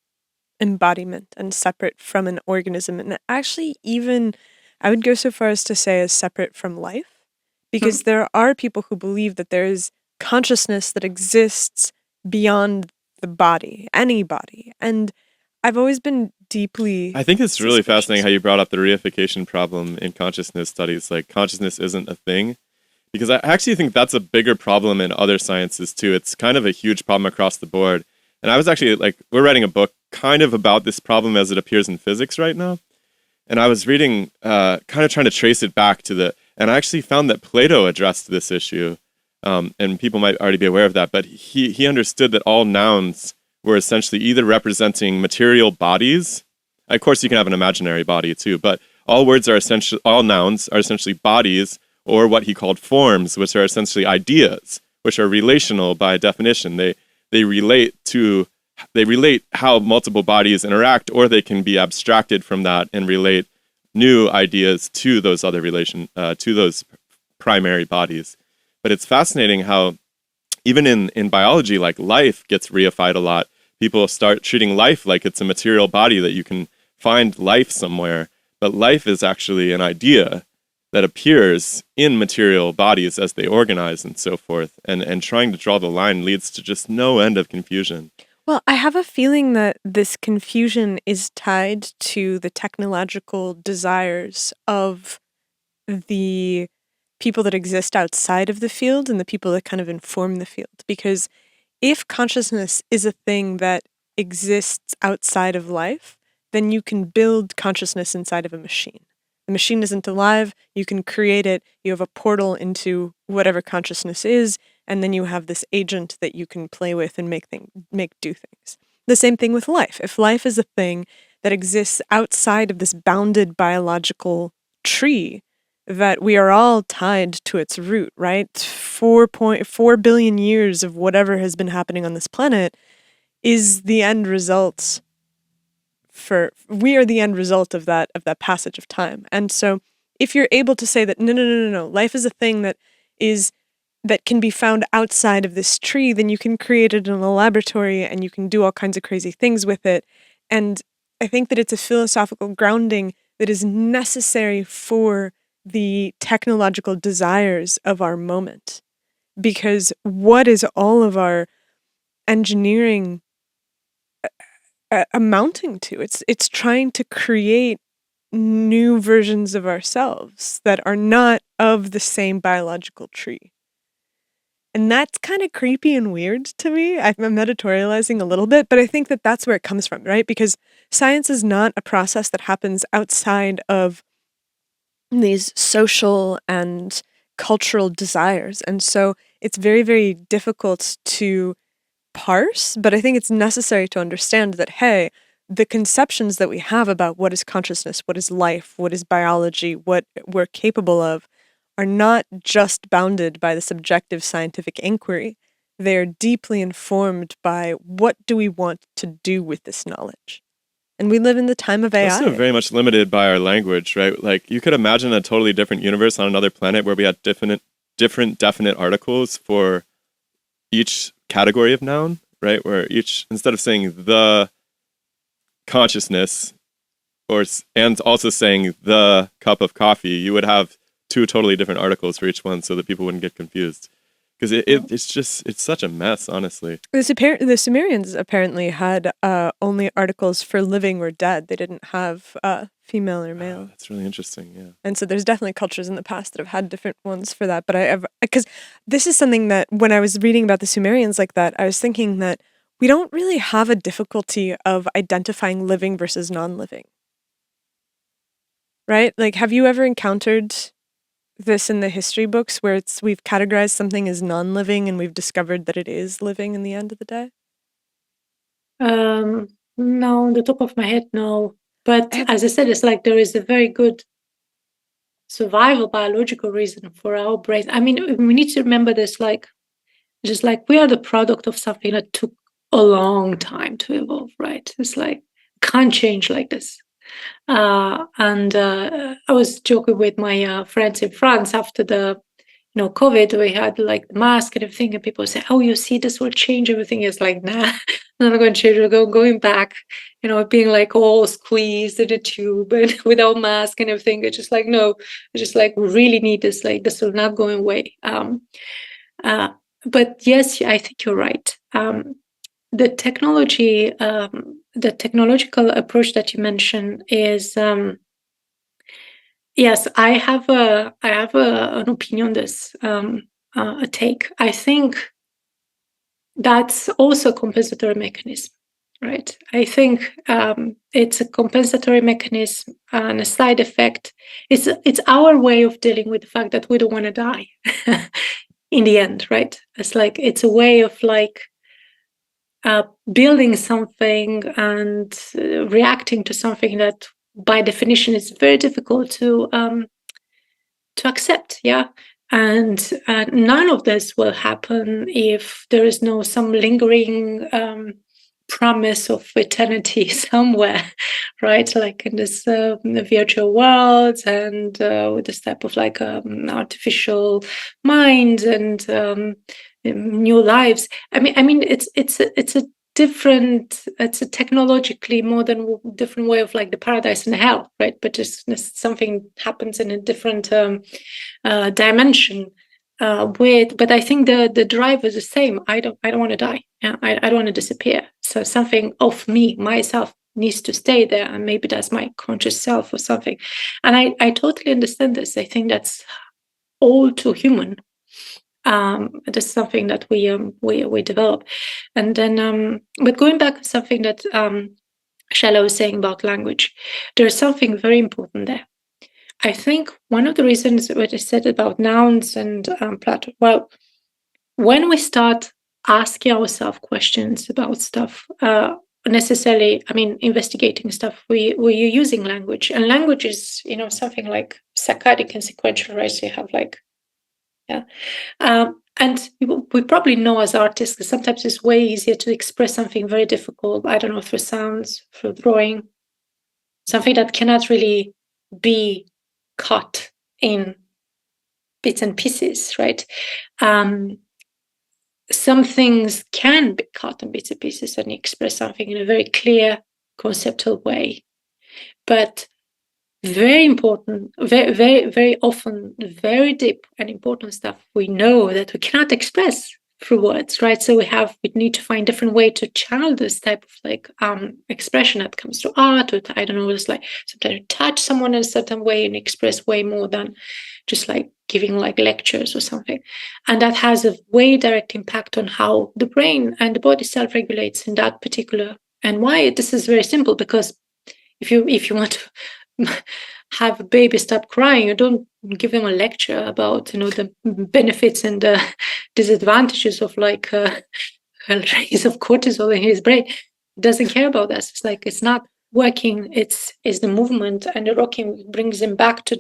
embodiment and separate from an organism. And actually, even I would go so far as to say as separate from life, because there are people who believe that there is consciousness that exists beyond the body, any body. And I've always been deeply I think it's really suspicious. fascinating how you brought up the reification problem in consciousness studies. Like, consciousness isn't a thing. Because I actually think that's a bigger problem in other sciences too. It's kind of a huge problem across the board. And I was actually like, we're writing a book kind of about this problem as it appears in physics right now. And I was reading, kind of trying to trace it back to and I actually found that Plato addressed this issue. And people might already be aware of that, but he understood that all nouns were essentially either representing material bodies. Of course, you can have an imaginary body too, but all nouns are essentially bodies, or what he called forms, which are essentially ideas, which are relational by definition. They relate how multiple bodies interact, or they can be abstracted from that and relate new ideas to those other to those primary bodies. But it's fascinating how even in biology, like life gets reified a lot. People start treating life like it's a material body that you can find life somewhere, but life is actually an idea that appears in material bodies as they organize and so forth. And trying to draw the line leads to just no end of confusion. Well, I have a feeling that this confusion is tied to the technological desires of the people that exist outside of the field and the people that kind of inform the field. Because if consciousness is a thing that exists outside of life, then you can build consciousness inside of a machine. The machine isn't alive, you can create it, you have a portal into whatever consciousness is, and then you have this agent that you can play with and make do things. The same thing with life. If life is a thing that exists outside of this bounded biological tree, that we are all tied to its root, right? 4.4 billion years of whatever has been happening on this planet is the end result we are the end result of that passage of time. And so if you're able to say that no, life is a thing that can be found outside of this tree, then you can create it in a laboratory and you can do all kinds of crazy things with it. And I think that it's a philosophical grounding that is necessary for the technological desires of our moment. Because what is all of our engineering amounting to? It's trying to create new versions of ourselves that are not of the same biological tree. And that's kind of creepy and weird to me. I'm editorializing a little bit, but I think that that's where it comes from, right? Because science is not a process that happens outside of these social and cultural desires. And so it's very, very difficult to parse, but I think it's necessary to understand that, hey, the conceptions that we have about what is consciousness, what is life, what is biology, what we're capable of, are not just bounded by the subjective scientific inquiry. They are deeply informed by what do we want to do with this knowledge. And we live in the time of AI. Also very much limited by our language, right? Like you could imagine a totally different universe on another planet where we had different definite articles for each category of noun, right? Where each, instead of saying the consciousness and also saying the cup of coffee, you would have two totally different articles for each one so that people wouldn't get confused. Because it's such a mess, honestly. The Sumerians apparently had only articles for living or dead. They didn't have female or male. Oh, that's really interesting, yeah. And so there's definitely cultures in the past that have had different ones for that. But because this is something that when I was reading about the Sumerians like that, I was thinking that we don't really have a difficulty of identifying living versus non-living. Right? Like, have you ever encountered this in the history books where we've categorized something as non-living and we've discovered that it is living in the end of the day? No, on the top of my head, no. But as I said, it's like there is a very good survival biological reason for our brains. I mean, we need to remember this, like, just like we are the product of something that took a long time to evolve, right? It's like, can't change like this. And I was joking with my friends in France after the COVID, we had like the mask and everything, and people say, "Oh, you see, this will change everything." It's like, nah, not going to change. We're going back, being like all squeezed in a tube and without mask and everything. It's just like, no, it's just like we really need this. Like, this will not go away. But yes, I think you're right. The technological approach that you mentioned is. Yes, I have an opinion on this, a take. I think that's also a compensatory mechanism, right? I think it's a compensatory mechanism and a side effect. It's our way of dealing with the fact that we don't want to die in the end, right? It's a way of building something and reacting to something that by definition is very difficult to accept, yeah. And none of this will happen if there is some lingering promise of eternity somewhere, right? Like in this virtual world and with this type of artificial mind and new lives. I mean, it's a technologically modern, different way of like the paradise and hell, right? But just something happens in a different dimension. But I think the drive is the same. I don't want to die. Yeah, I don't want to disappear. So something of me, myself, needs to stay there, and maybe that's my conscious self or something. And I totally understand this. I think that's all too human. That's something that we develop. And then, but going back to something that Shella was saying about language, there's something very important there. I think one of the reasons what I said about nouns and well, when we start asking ourselves questions about stuff, necessarily, I mean, investigating stuff, we're using language, and language is, something like saccadic and sequential, right? So you have like, yeah. And we probably know as artists that sometimes it's way easier to express something very difficult, I don't know, through sounds, through drawing, something that cannot really be cut in bits and pieces, right? Some things can be cut in bits and pieces and express something in a very clear, conceptual way. But very important, very, very, very often, very deep and important stuff we know that we cannot express through words, right? So we need to find different way to channel this type of like expression that comes to art, or I don't know, it's like sometimes you touch someone in a certain way and express way more than just like giving like lectures or something. And that has a way direct impact on how the brain and the body self-regulates in that particular. And why this is very simple, because if you want to have a baby stop crying, you don't give them a lecture about the benefits and the disadvantages of like a raise of cortisol in his brain. It doesn't care about that. It's like it's not working. It's the movement and the rocking brings him back to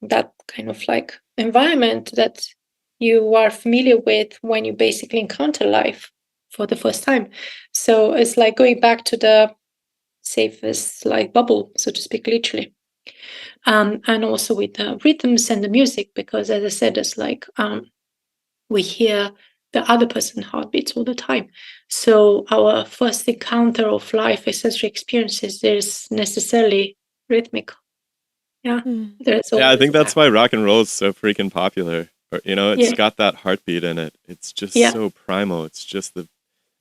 that kind of like environment that you are familiar with when you basically encounter life for the first time. So it's like going back to the safest like bubble, so to speak, literally. And also with the rhythms and the music, because as I said, it's like we hear the other person's heartbeats all the time. So our first encounter of life as sensory experiences is necessarily rhythmic. Yeah, I think that's why rock and roll is so freaking popular. It's got that heartbeat in it. It's just so primal. It's just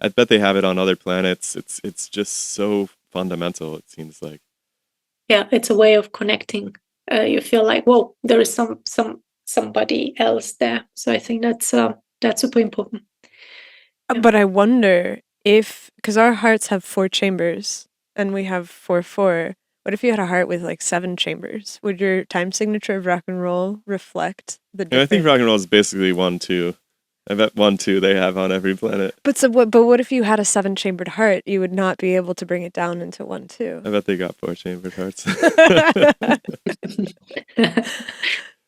I bet they have it on other planets. It's just so fundamental, it seems like. Yeah, it's a way of connecting. You feel like, whoa, there is somebody else there. So I think that's super important. Yeah. But I wonder if, because our hearts have 4 chambers and we have 4/4. What if you had a heart with like 7 chambers? Would your time signature of rock and roll reflect the difference? I think rock and roll is basically 1/2. I bet 1/2 they have on every planet. But what if you had a 7-chambered heart? You would not be able to bring it down into 1/2. I bet they got 4-chambered hearts.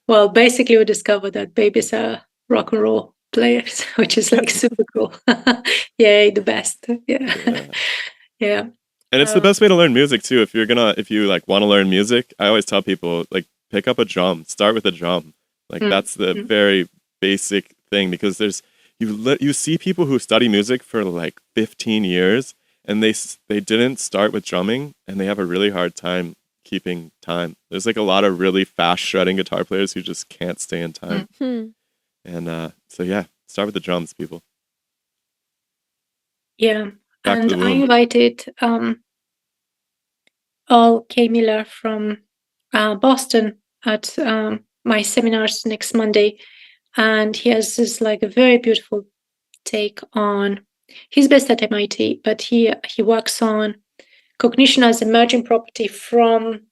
Well, basically we discovered that babies are rock and roll players, which is like super cool. Yay, the best. Yeah. And it's the best way to learn music too. If you like want to learn music, I always tell people like pick up a drum, start with a drum. Like that's the very basic thing, because you see people who study music for like 15 years and they didn't start with drumming and they have a really hard time keeping time. There's like a lot of really fast shredding guitar players who just can't stay in time. And so yeah, start with the drums, people. Yeah. And I invited Al K. Miller from Boston at my seminars next Monday. And he has this like a very beautiful take on, he's based at MIT, but he works on cognition as emerging property from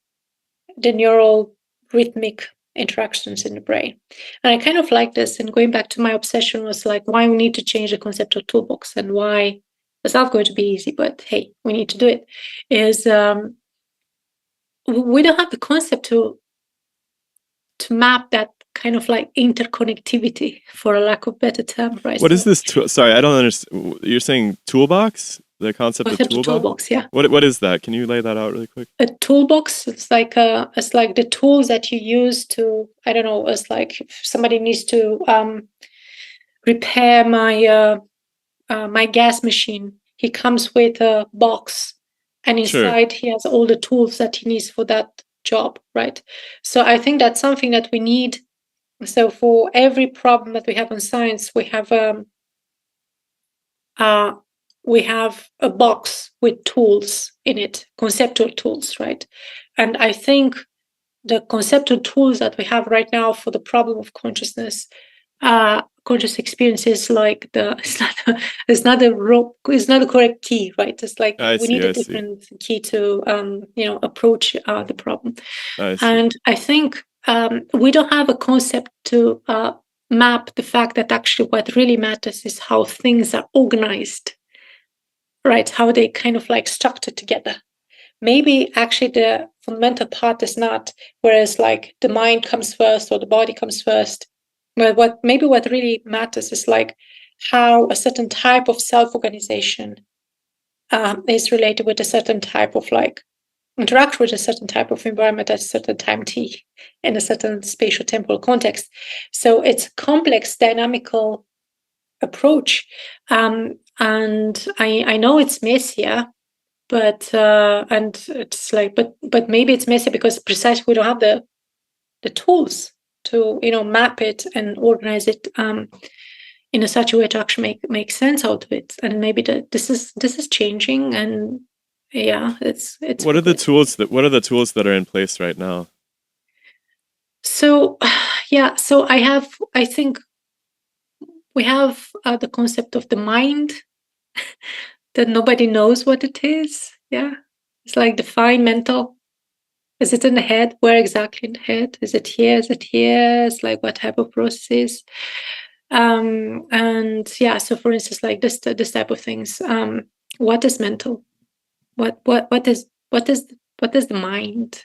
the neural rhythmic interactions in the brain. And I kind of like this, and going back to my obsession was like why we need to change the conceptual toolbox, and why it's not going to be easy, but hey, we need to do it, is we don't have the concept to map that kind of like interconnectivity, for a lack of better term, right? What is this tool? Sorry, I don't understand. You're saying toolbox? The concept of toolbox? Yeah. What is that? Can you lay that out really quick? A toolbox, it's like the tools that you use to, I don't know, it's like if somebody needs to repair my my gas machine, he comes with a box, and inside he has all the tools that he needs for that job, right? So I think that's something that we need. So for every problem that we have in science, we have a box with tools in it, conceptual tools, right? And I think the conceptual tools that we have right now for the problem of consciousness conscious experience is like it's not the correct key, right? It's like I we see. need a I see. different key to approach the problem. I see. And I think we don't have a concept to map the fact that actually what really matters is how things are organized, right? How they kind of like structured together. Maybe actually the fundamental part is not, whereas like the mind comes first or the body comes first. But what really matters is like how a certain type of self-organization is related with a certain type of like interact with a certain type of environment at a certain time t in a certain spatial temporal context. So it's a complex, dynamical approach. And I know it's messier, but and it's like, but maybe it's messy because precisely we don't have the tools to map it and organize it in a such a way to actually make sense out of it. And maybe this is changing, and yeah, it's What are the tools that are in place right now? so yeah. So I think we have the concept of the mind that nobody knows what it is. Yeah, it's like define mental. Is it in the head? Where exactly in the head? Is it here? Is it here? It's like what type of processes? And yeah, so for instance, like this type of things. What is mental? What is the mind?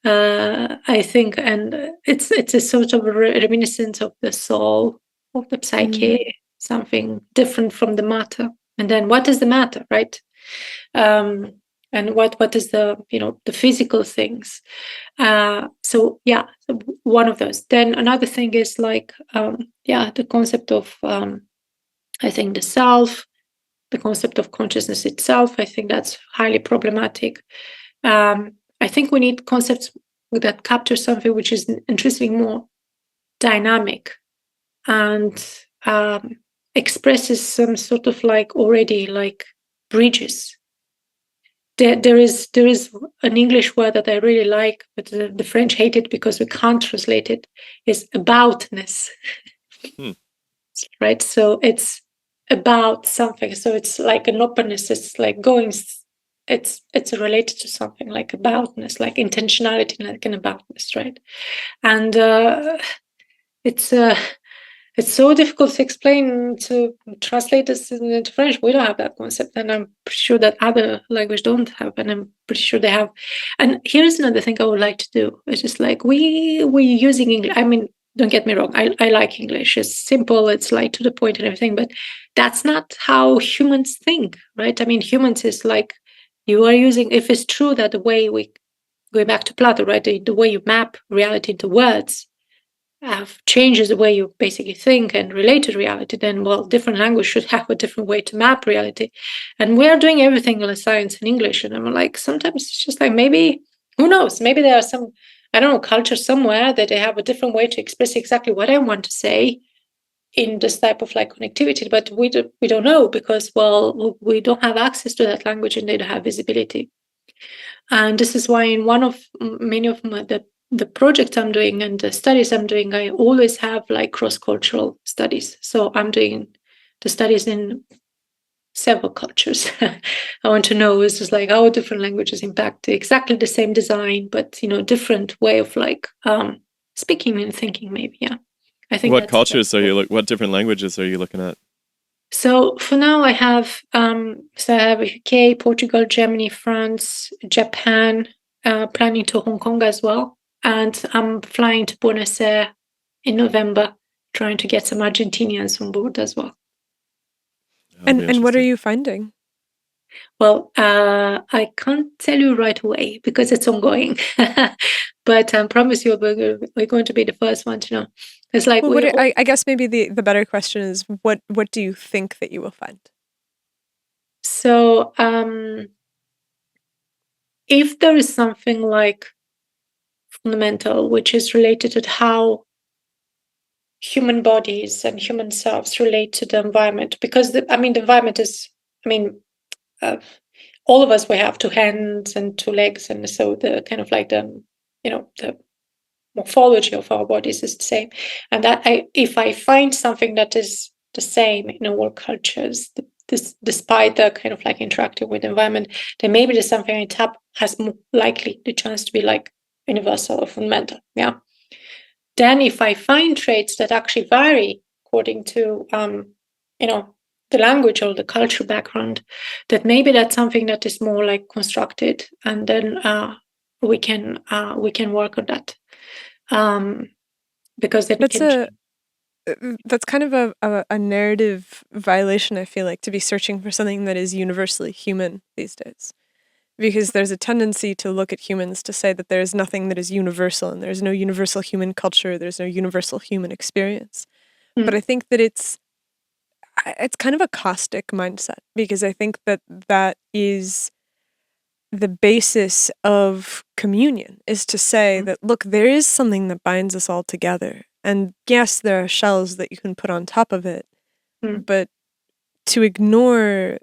I think, and it's a sort of reminiscence of the soul, of the psyche, something different from the matter. And then what is the matter, right? And what is the the physical things? So yeah, so one of those. Then another thing is like the concept of I think the self, the concept of consciousness itself. I think that's highly problematic. I think we need concepts that capture something which is interesting, more dynamic, and expresses some sort of like already like bridges. There is an English word that I really like, but the French hate it because we can't translate it. Is aboutness, right? So it's about something. So it's like an openness. It's like going. It's related to something like aboutness, like intentionality, like an aboutness, right? And it's so difficult to explain, to translate this into French. We don't have that concept, and I'm pretty sure that other languages don't have, and I'm pretty sure they have. And here's another thing I would like to do. It's just like we're using English. I mean, don't get me wrong. I like English. It's simple. It's like to the point and everything. But that's not how humans think, right? I mean, humans is like you are using. If it's true that the way we go back to Plato, right? The way you map reality into words changes the way you basically think and relate to reality, then, well, different language should have a different way to map reality. And we're doing everything in science in English. And I'm like, sometimes it's just like, maybe, who knows? Maybe there are some, I don't know, culture somewhere that they have a different way to express exactly what I want to say in this type of like connectivity. But we don't know because, well, we don't have access to that language and they don't have visibility. And this is why in one of many of the projects I'm doing and the studies I'm doing, I always have like cross-cultural studies. So I'm doing the studies in several cultures. I want to know is just like how different languages impact exactly the same design, but different way of like speaking and thinking. Maybe, yeah. I think What cultures are you what different languages are you looking at? So for now, I have UK, Portugal, Germany, France, Japan, planning to Hong Kong as well, and I'm flying to Buenos Aires in November, trying to get some Argentinians on board as well. And what are you finding? Well, I can't tell you right away because it's ongoing, but I promise you we're going to be the first one to know. It's like I guess maybe the better question is what do you think that you will find? So if there is something like fundamental, which is related to how human bodies and human selves relate to the environment, because the environment is, all of us, we have two hands and two legs, and so the kind of like the morphology of our bodies is the same. And that if I find something that is the same in all cultures, despite the kind of like interacting with the environment, then maybe there's something I tap has more likely the chance to be like universal or fundamental. Yeah. Then if I find traits that actually vary according to the language or the cultural background, that maybe that's something that is more like constructed, and then we can work on that. Because then that's kind of a narrative violation, I feel like, to be searching for something that is universally human these days. Because there's a tendency to look at humans to say that there is nothing that is universal, and there's no universal human culture, there's no universal human experience. But I think that it's kind of a caustic mindset, because I think that is the basis of communion, is to say that, look, there is something that binds us all together. And yes, there are shells that you can put on top of it, but to ignore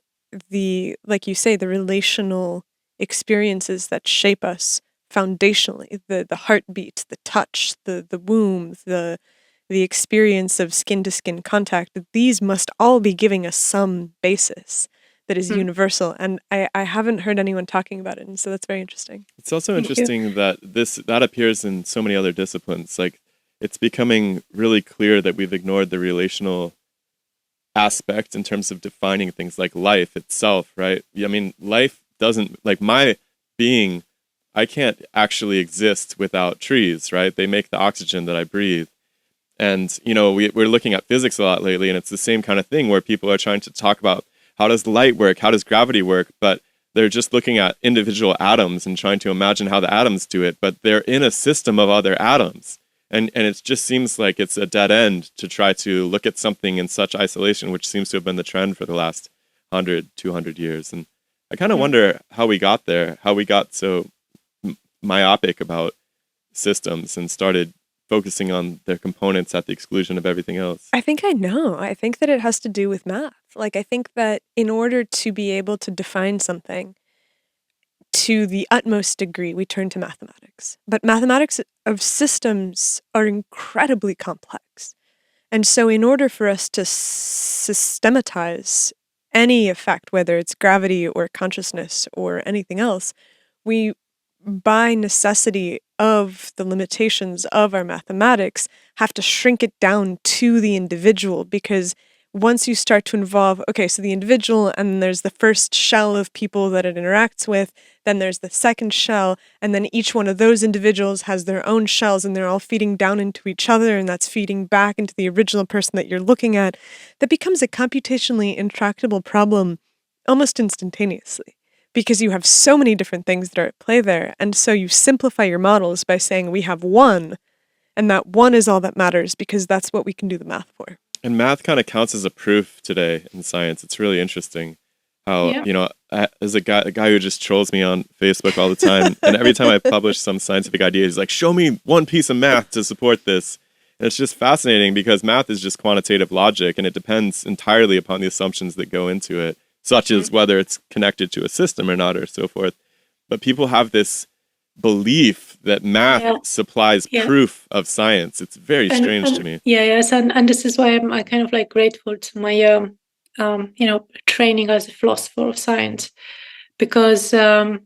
like you say, the relational experiences that shape us foundationally, the heartbeat, the touch, the womb, the experience of skin-to-skin contact, that these must all be giving us some basis that is universal. And I haven't heard anyone talking about it, and so that's very interesting. It's also interesting that that appears in so many other disciplines. Like, it's becoming really clear that we've ignored the relational aspect in terms of defining things like life itself, right? I mean, life doesn't, like, my being, I can't actually exist without trees, right? They make the oxygen that I breathe. And, we're looking at physics a lot lately, and it's the same kind of thing where people are trying to talk about how does light work, how does gravity work, but they're just looking at individual atoms and trying to imagine how the atoms do it, but they're in a system of other atoms. And it just seems like it's a dead end to try to look at something in such isolation, which seems to have been the trend for the last 100, 200 years. And I kind of wonder how we got there, how we got so myopic about systems and started focusing on their components at the exclusion of everything else. I think I know. I think that it has to do with math. Like, I think that in order to be able to define something to the utmost degree, we turn to mathematics. But mathematics of systems are incredibly complex. And so in order for us to systematize any effect, whether it's gravity or consciousness or anything else, we, by necessity of the limitations of our mathematics, have to shrink it down to the individual, because once you start to involve, okay, so the individual, and there's the first shell of people that it interacts with, then there's the second shell, and then each one of those individuals has their own shells, and they're all feeding down into each other, and that's feeding back into the original person that you're looking at. That becomes a computationally intractable problem almost instantaneously, because you have so many different things that are at play there, and so you simplify your models by saying we have one, and that one is all that matters, because that's what we can do the math for. And math kind of counts as a proof today in science. It's really interesting how, as a guy who just trolls me on Facebook all the time, and every time I publish some scientific idea, he's like, show me one piece of math to support this. And it's just fascinating, because math is just quantitative logic, and it depends entirely upon the assumptions that go into it, such as whether it's connected to a system or not, or so forth. But people have this belief that math supplies proof of science. It's very strange to me. Yes, and this is why I'm kind of like grateful to my training as a philosopher of science, because I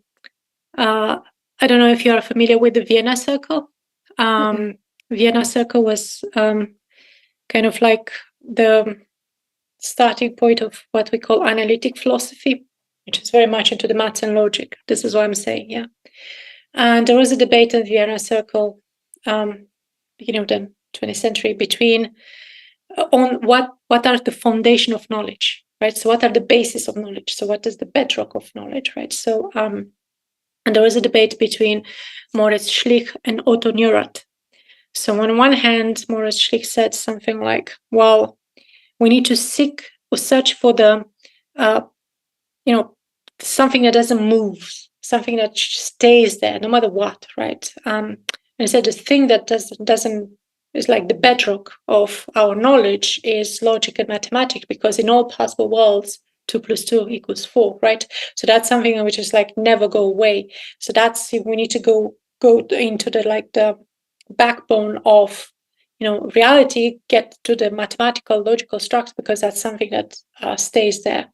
don't know if you are familiar with the Vienna Circle. Vienna Circle was kind of like the starting point of what we call analytic philosophy, which is very much into the maths and logic. This is what I'm saying, And there was a debate in the Vienna Circle, beginning of the 20th century, between on what are the foundation of knowledge, right? So what are the basis of knowledge? So what is the bedrock of knowledge, right? So and there was a debate between Moritz Schlick and Otto Neurath. So on one hand, Moritz Schlick said something like, well, we need to seek or search for the something that doesn't move, something that stays there no matter what, right? And said the thing that doesn't is like the bedrock of our knowledge is logic and mathematics, because in all possible worlds 2 + 2 = 4, right? So that's something which is like never go away. So that's, we need to go into the backbone of reality, get to the mathematical logical structure, because that's something that stays there.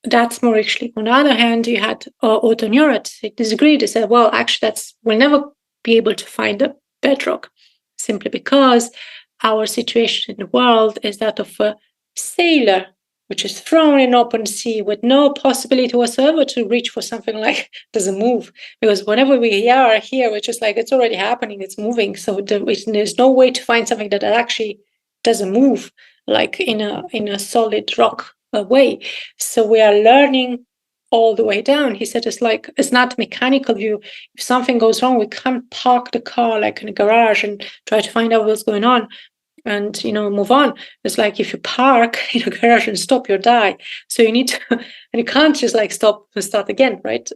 That's more actually. On the other hand, you had autoneurists. They disagreed. They said, well, actually, we'll never be able to find the bedrock, simply because our situation in the world is that of a sailor which is thrown in open sea with no possibility whatsoever to reach for something like doesn't move. Because whenever we are here, we're just like, it's already happening, it's moving. So there's no way to find something that actually doesn't move, like in a solid rock way. So we are learning all the way down. He said it's not mechanical view. If something goes wrong, we can't park the car like in a garage and try to find out what's going on and move on. It's like if you park in a garage and stop, you'll die. So you need to, and you can't just like stop and start again, right?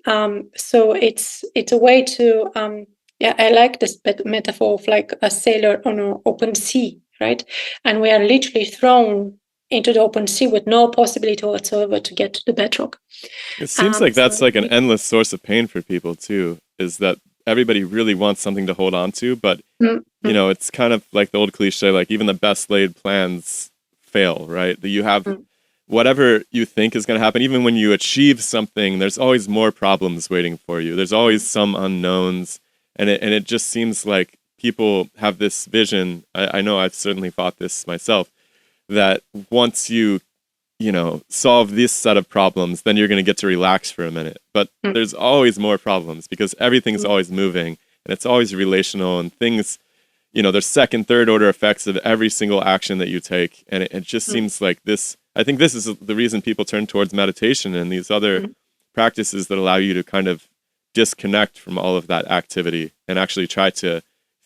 So it's a way to I like this metaphor of like a sailor on an open sea, right? And we are literally thrown into the open sea with no possibility whatsoever to get to the bedrock. It seems like that's like an endless source of pain for people too, is that everybody really wants something to hold on to, but it's kind of like the old cliche, like even the best laid plans fail, right? That you have whatever you think is going to happen, even when you achieve something, there's always more problems waiting for you. There's always some unknowns, and it just seems like people have this vision. I know I've certainly thought this myself, that once you solve this set of problems, then you're going to get to relax for a minute. But there's always more problems because everything's always moving and it's always relational, and things, there's second, third order effects of every single action that you take. And it just seems like this, I think this is the reason people turn towards meditation and these other practices that allow you to kind of disconnect from all of that activity and actually try to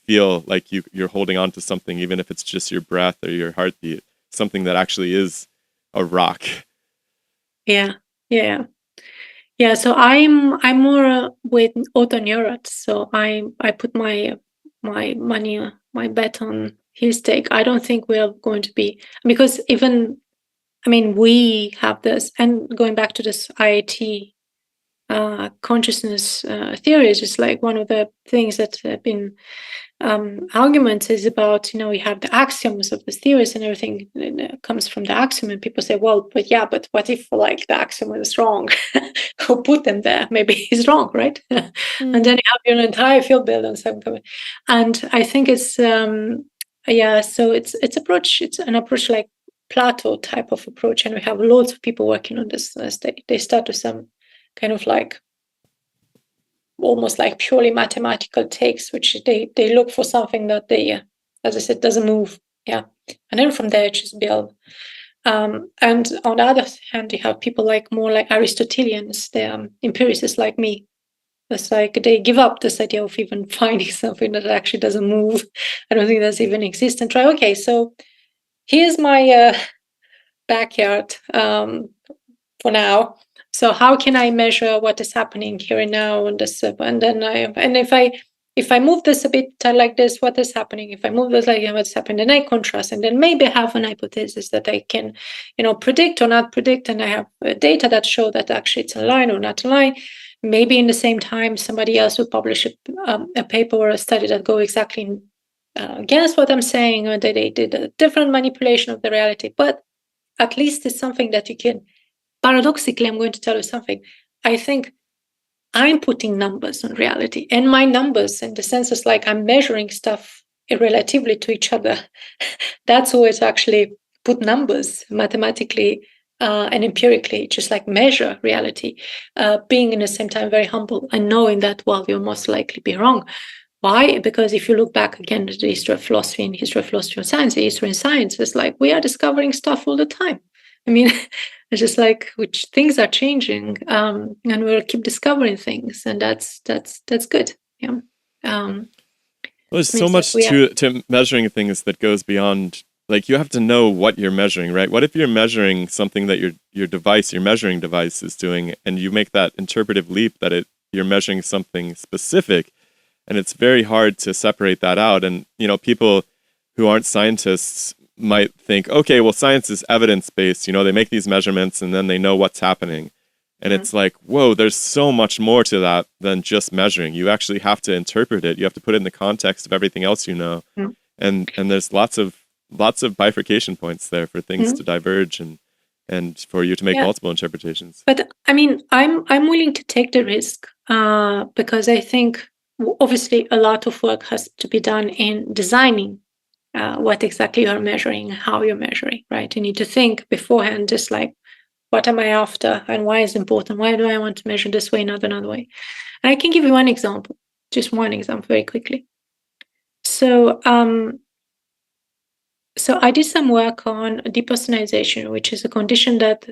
feel like you're holding on to something, even if it's just your breath or your heartbeat, something that actually is a rock. Yeah. So I'm more with autoneurists. So I put my money, my bet on his take. I don't think we're going to be, because we have this, and going back to this IIT consciousness theory is just like one of the things that have been arguments is about, we have the axioms of the theories and everything comes from the axiom, and people say, well, but what if like the axiom is wrong? Who put them there? Maybe he's wrong, right? And then you have your entire field built on something. And I think it's so it's an approach like Plato type of approach, and we have loads of people working on this. They start with some kind of like almost like purely mathematical takes, which they look for something that they, as I said, doesn't move. Yeah. And then from there, just build. And on the other hand, you have people like more like Aristotelians, they're empiricists like me. It's like they give up this idea of even finding something that actually doesn't move. I don't think that's even exists, and try, okay, so here's my backyard for now. So how can I measure what is happening here and now and this? And then if I move this a bit like this, what is happening? If I move this like what's happening, then I contrast, and then maybe have an hypothesis that I can, predict or not predict, and I have data that show that actually it's a line or not a line. Maybe in the same time, somebody else will publish a paper or a study that go exactly against what I'm saying, or that they did a different manipulation of the reality. But at least it's something that you can. Paradoxically, I'm going to tell you something. I think I'm putting numbers on reality, and my numbers, in the sense, is like I'm measuring stuff relatively to each other. That's always actually put numbers mathematically and empirically, just like measure reality, being in the same time very humble and knowing that, well, you'll most likely be wrong. Why? Because if you look back again at the history of philosophy and history of philosophy and science, the history and science is like we are discovering stuff all the time. It's just like which things are changing, and we'll keep discovering things, and that's good. Yeah. Well, there's so much to measuring things that goes beyond. Like you have to know what you're measuring, right? What if you're measuring something that your measuring device is doing, and you make that interpretive leap that you're measuring something specific, and it's very hard to separate that out. And people who aren't scientists might think, okay, well, science is evidence-based. They make these measurements and then they know what's happening. And it's like, whoa, there's so much more to that than just measuring. You actually have to interpret it. You have to put it in the context of everything else you know. And there's lots of bifurcation points there for things to diverge and for you to make multiple interpretations. But I mean, I'm willing to take the risk because I think obviously a lot of work has to be done in designing what exactly you're measuring, how you're measuring, right? You need to think beforehand, just like, what am I after and why is it important? Why do I want to measure this way, not another way? And I can give you one example, just one example very quickly. So, so I did some work on depersonalization, which is a condition that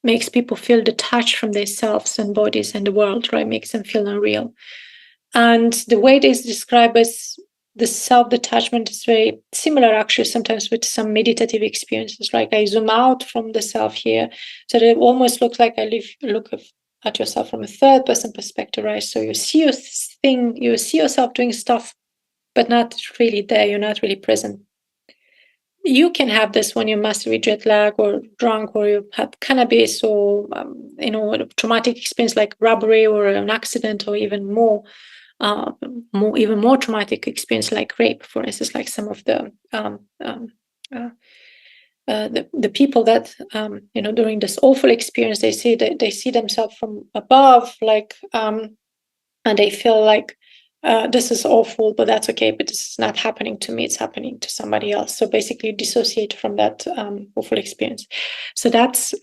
makes people feel detached from their selves and bodies and the world, right? Makes them feel unreal. And the way they describe as the self-detachment is very similar, actually, sometimes with some meditative experiences. Like I zoom out from the self here, so that it almost looks like I look at yourself from a third-person perspective, right? So you see you see yourself doing stuff, but not really there. You're not really present. You can have this when you're massively jet lag or drunk, or you have cannabis, or a traumatic experience like robbery or an accident, or even even more traumatic experience like rape, for instance. Like some of the people that during this awful experience, they see themselves from above, like and they feel like this is awful, but that's okay. But this is not happening to me; it's happening to somebody else. So basically, dissociate from that awful experience. So that's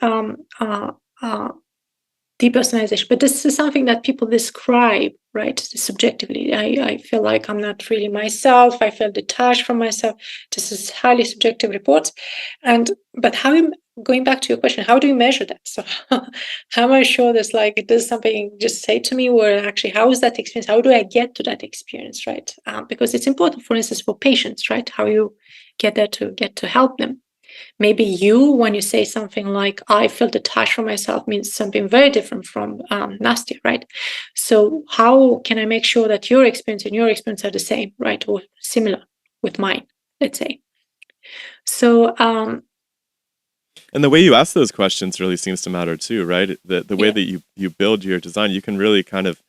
depersonalization. But this is something that people describe, right, subjectively. I feel like I'm not really myself. I feel detached from myself. This is highly subjective reports. But going back to your question, how do you measure that? So how am I sure this, like, does something just say to me, or actually, how is that experience? How do I get to that experience, right? Because it's important, for instance, for patients, right? How you get there to get to help them. Maybe when you say something like, I feel detached from myself, means something very different from Nastya, right? So how can I make sure that your experience and your experience are the same, right? Or similar with mine, let's say. So, and the way you ask those questions really seems to matter too, right? The way that you build your design, you can really kind of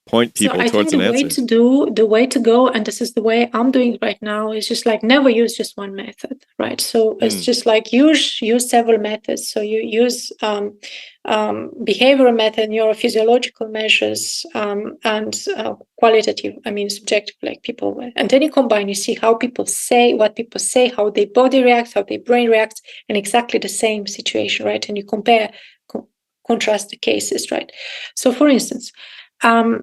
point people towards an answer. The way to go, and this is the way I'm doing it right now, is just like never use just one method, right? So it's just like use several methods. So you use behavioral method, neurophysiological measures, and qualitative, subjective, like people. And then you combine, you see how people say, what people say, how their body reacts, how their brain reacts, in exactly the same situation, right? And you compare, contrast the cases, right? So for instance, there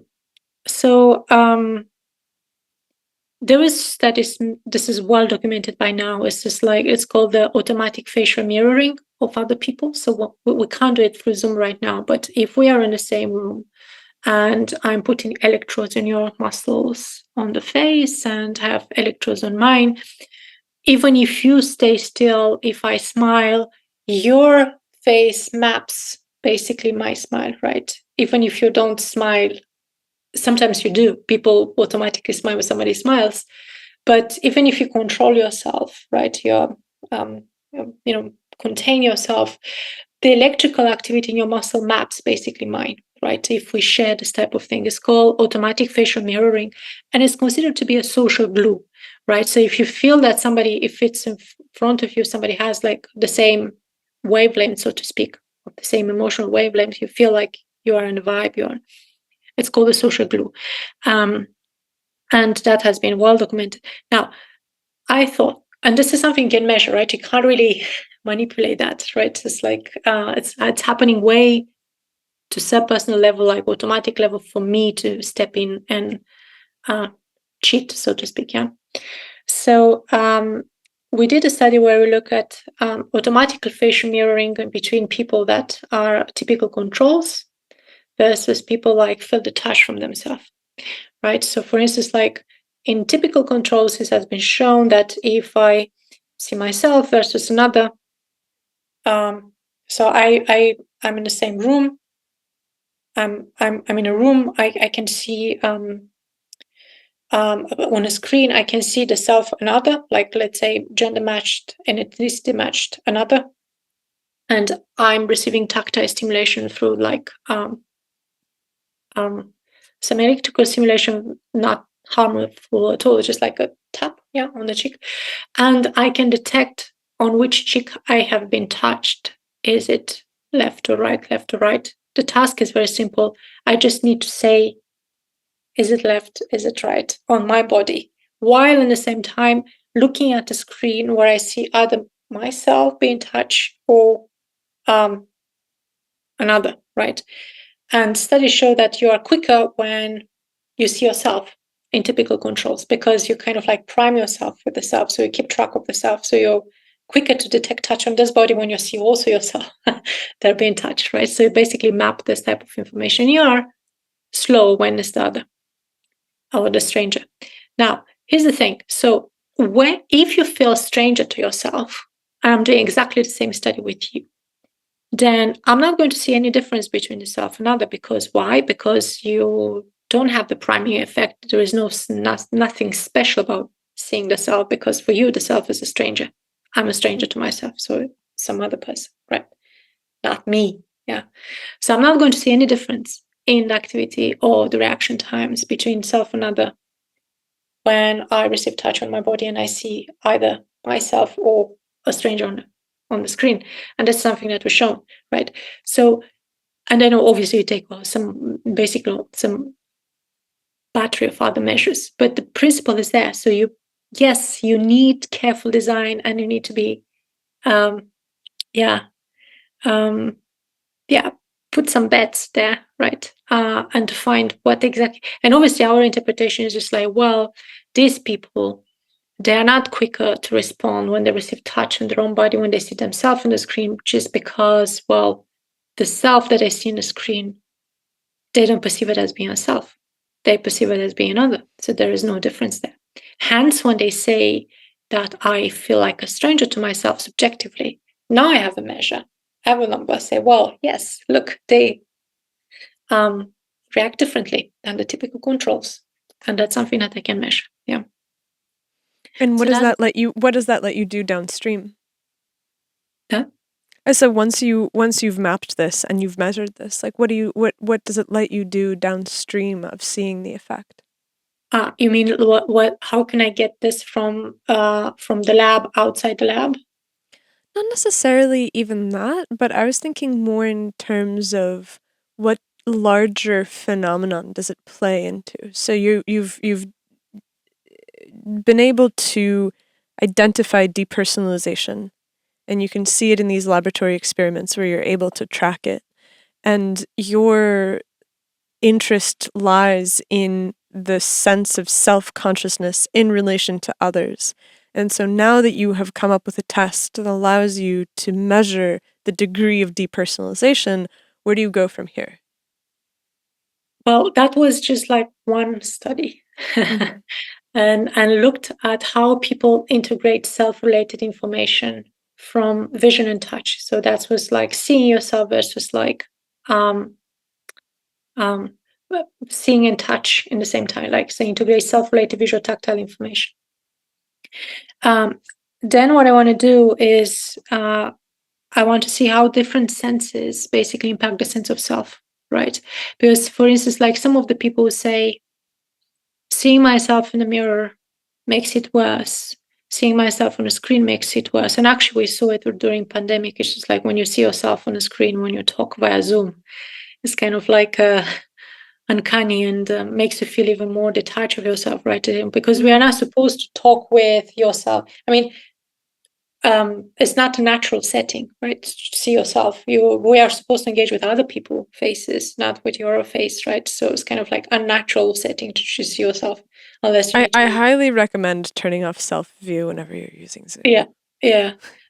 is studies, this is well documented by now, it's called the automatic facial mirroring of other people. So we can't do it through Zoom right now, but if we are in the same room and I'm putting electrodes in your muscles on the face and have electrodes on mine, even if you stay still, if I smile, your face maps basically my smile, right? Even if you don't smile, sometimes you do. People automatically smile when somebody smiles. But even if you control yourself, right, contain yourself, the electrical activity in your muscle maps basically mine, right? If we share this type of thing, it's called automatic facial mirroring, and it's considered to be a social glue, right? So if you feel that if it's in front of you, somebody has like the same wavelength, so to speak, of the same emotional wavelength, you feel like you are in a vibe, it's called a social glue. And that has been well documented. Now, I thought, and this is something you can measure, right? You can't really manipulate that, right? It's like, it's happening way to subpersonal level, like automatic level for me to step in and cheat, so to speak, yeah? So we did a study where we look at automatic facial mirroring between people that are typical controls versus people like feel detached from themselves, right? So for instance, like in typical controls, it has been shown that if I see myself versus another, so I'm in the same room, I'm in a room, I can see on a screen, I can see the self another, like let's say gender matched and ethnicity matched another. and I'm receiving tactile stimulation through like some electrical stimulation, not harmful at all, just like a tap, on the cheek. And I can detect on which cheek I have been touched. Is it left or right, left or right? The task is very simple. I just need to say, is it left, is it right on my body? While at the same time looking at the screen where I see either myself being touched or another, right? And studies show that you are quicker when you see yourself in typical controls because you kind of like prime yourself with the self. So you keep track of the self. So you're quicker to detect touch on this body when you see also yourself they're being touched, right? So you basically map this type of information. You are slow when it's the other or the stranger. Now, here's the thing. So if you feel a stranger to yourself, and I'm doing exactly the same study with you, then I'm not going to see any difference between the self and other. Because why? Because you don't have the priming effect. There is nothing special about seeing the self, because for you, the self is a stranger. I'm a stranger to myself, so some other person, right? Not me. Yeah. So I'm not going to see any difference in the activity or the reaction times between self and other when I receive touch on my body and I see either myself or a stranger on the screen. And that's something that was shown, right? So, and then obviously you take some battery of other measures, but the principle is there. So you need careful design, and you need to be, put some bets there, right? And to find what exactly, and obviously our interpretation is just like, well, these people, they are not quicker to respond when they receive touch on their own body when they see themselves on the screen, just because, well, the self that they see on the screen, they don't perceive it as being a self. They perceive it as being another. So there is no difference there. Hence, when they say that I feel like a stranger to myself subjectively, now I have a measure. I have a number. I say, well, yes, look, they react differently than the typical controls. And that's something that I can measure. Yeah. And what So does that let you do downstream? Huh? So once you've mapped this and you've measured this, like what does it let you do downstream of seeing the effect? You mean what? How can I get this from the lab outside the lab? Not necessarily even that, but I was thinking more in terms of what larger phenomenon does it play into. So you've been able to identify depersonalization, and you can see it in these laboratory experiments where you're able to track it. And your interest lies in the sense of self-consciousness in relation to others. And so now that you have come up with a test that allows you to measure the degree of depersonalization, where do you go from here? Well, that was just like one study. Mm-hmm. and looked at how people integrate self-related information from vision and touch. So that was like seeing yourself versus like um, um, seeing and touch in the same time, like so integrate self-related visual tactile information. Then what I want to do is I want to see how different senses basically impact the sense of self, right? Because, for instance, like some of the people who say, seeing myself in the mirror makes it worse. Seeing myself on a screen makes it worse. And actually, we saw it during pandemic. It's just like when you see yourself on a screen, when you talk via Zoom, it's kind of like uncanny and makes you feel even more detached of yourself, right? Because we are not supposed to talk with yourself. I mean, it's not a natural setting, right? To see yourself. We are supposed to engage with other people's faces, not with your face, right? So it's kind of like unnatural setting to see yourself, unless you. I highly recommend turning off self-view whenever you're using Zoom. Yeah.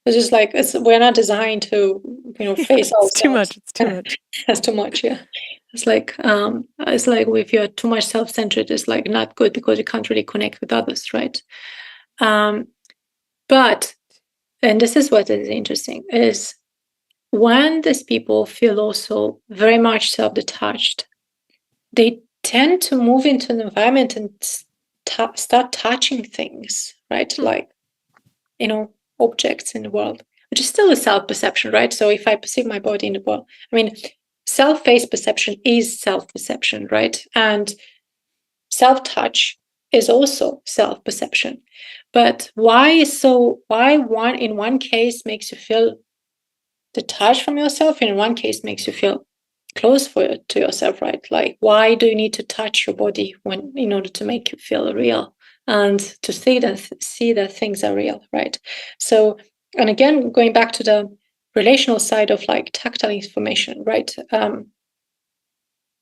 It's just like we're not designed to, face ourselves. It's too much. It's too much. That's too much. Yeah. It's like if you're too much self-centered, it's like not good because you can't really connect with others, right? But and this is what is interesting is when these people feel also very much self-detached, they tend to move into an environment and start touching things, right? Like, objects in the world. which is still a self-perception, right? So if I perceive my body in the body, I mean, self-face perception is self-perception, right? And self-touch is also self-perception. But why one in one case makes you feel detached from yourself, in one case makes you feel close to yourself, right? Like, why do you need to touch your body in order to make you feel real and to see that things are real, right? So, and again, going back to the relational side of like tactile information, right?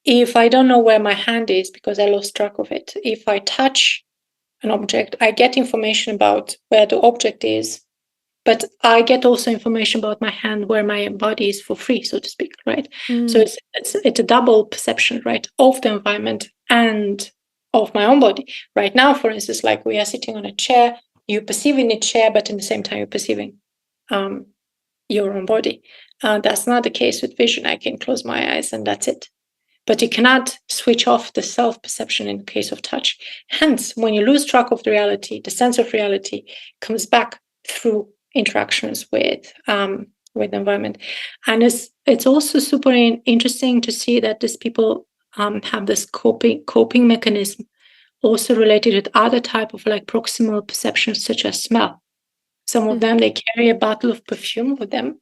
If I don't know where my hand is because I lost track of it, if I touch an object, I get information about where the object is, but I get also information about my hand, where my body is for free, so to speak, right? So it's a double perception, right, of the environment and of my own body. Right now, for instance, like we are sitting on a chair, you're perceiving a chair, but in the same time you're perceiving your own body. That's not the case with vision. I can close my eyes and that's it. But you cannot switch off the self-perception in the case of touch. Hence, when you lose track of the reality, the sense of reality comes back through interactions with the environment. And it's also super interesting to see that these people have this coping mechanism also related with other type of like proximal perceptions such as smell. Some of them, they carry a bottle of perfume with them,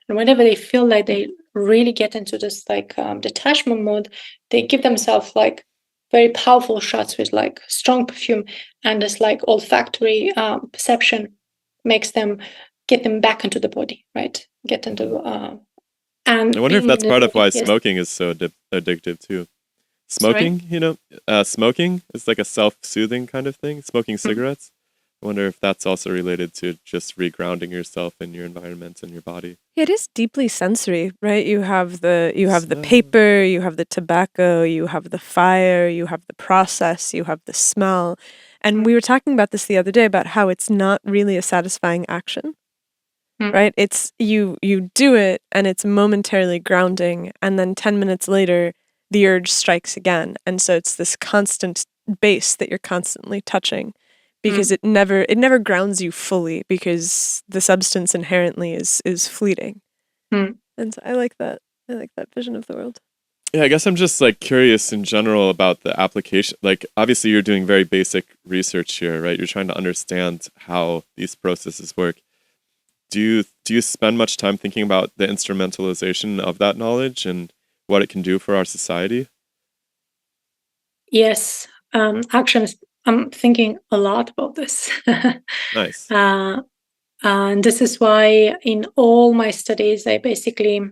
and whenever they feel like they really get into this like detachment mode, they give themselves like very powerful shots with like strong perfume, and this like olfactory perception makes them get them back into the body, right? Get into and I wonder if being that's in the part of body, why yes. smoking is so addictive too. Sorry? Smoking, smoking is like a self-soothing kind of thing. Smoking cigarettes. I wonder if that's also related to just regrounding yourself in your environment and your body. It is deeply sensory, right? You have the Smell. paper, you have the tobacco, you have the fire, you have the process, you have the smell. And we were talking about this the other day about how it's not really a satisfying action. Right? It's you do it and it's momentarily grounding, and then 10 minutes later the urge strikes again. And so it's this constant base that you're constantly touching, because it never grounds you fully, because the substance inherently is fleeting. And so I like that vision of the world. Yeah, I guess I'm just like curious in general about the application. Like, obviously you're doing very basic research here, right? You're trying to understand how these processes work. Do you spend much time thinking about the instrumentalization of that knowledge and what it can do for our society? Yes, actually, I'm thinking a lot about this. Nice. And this is why in all my studies, I basically,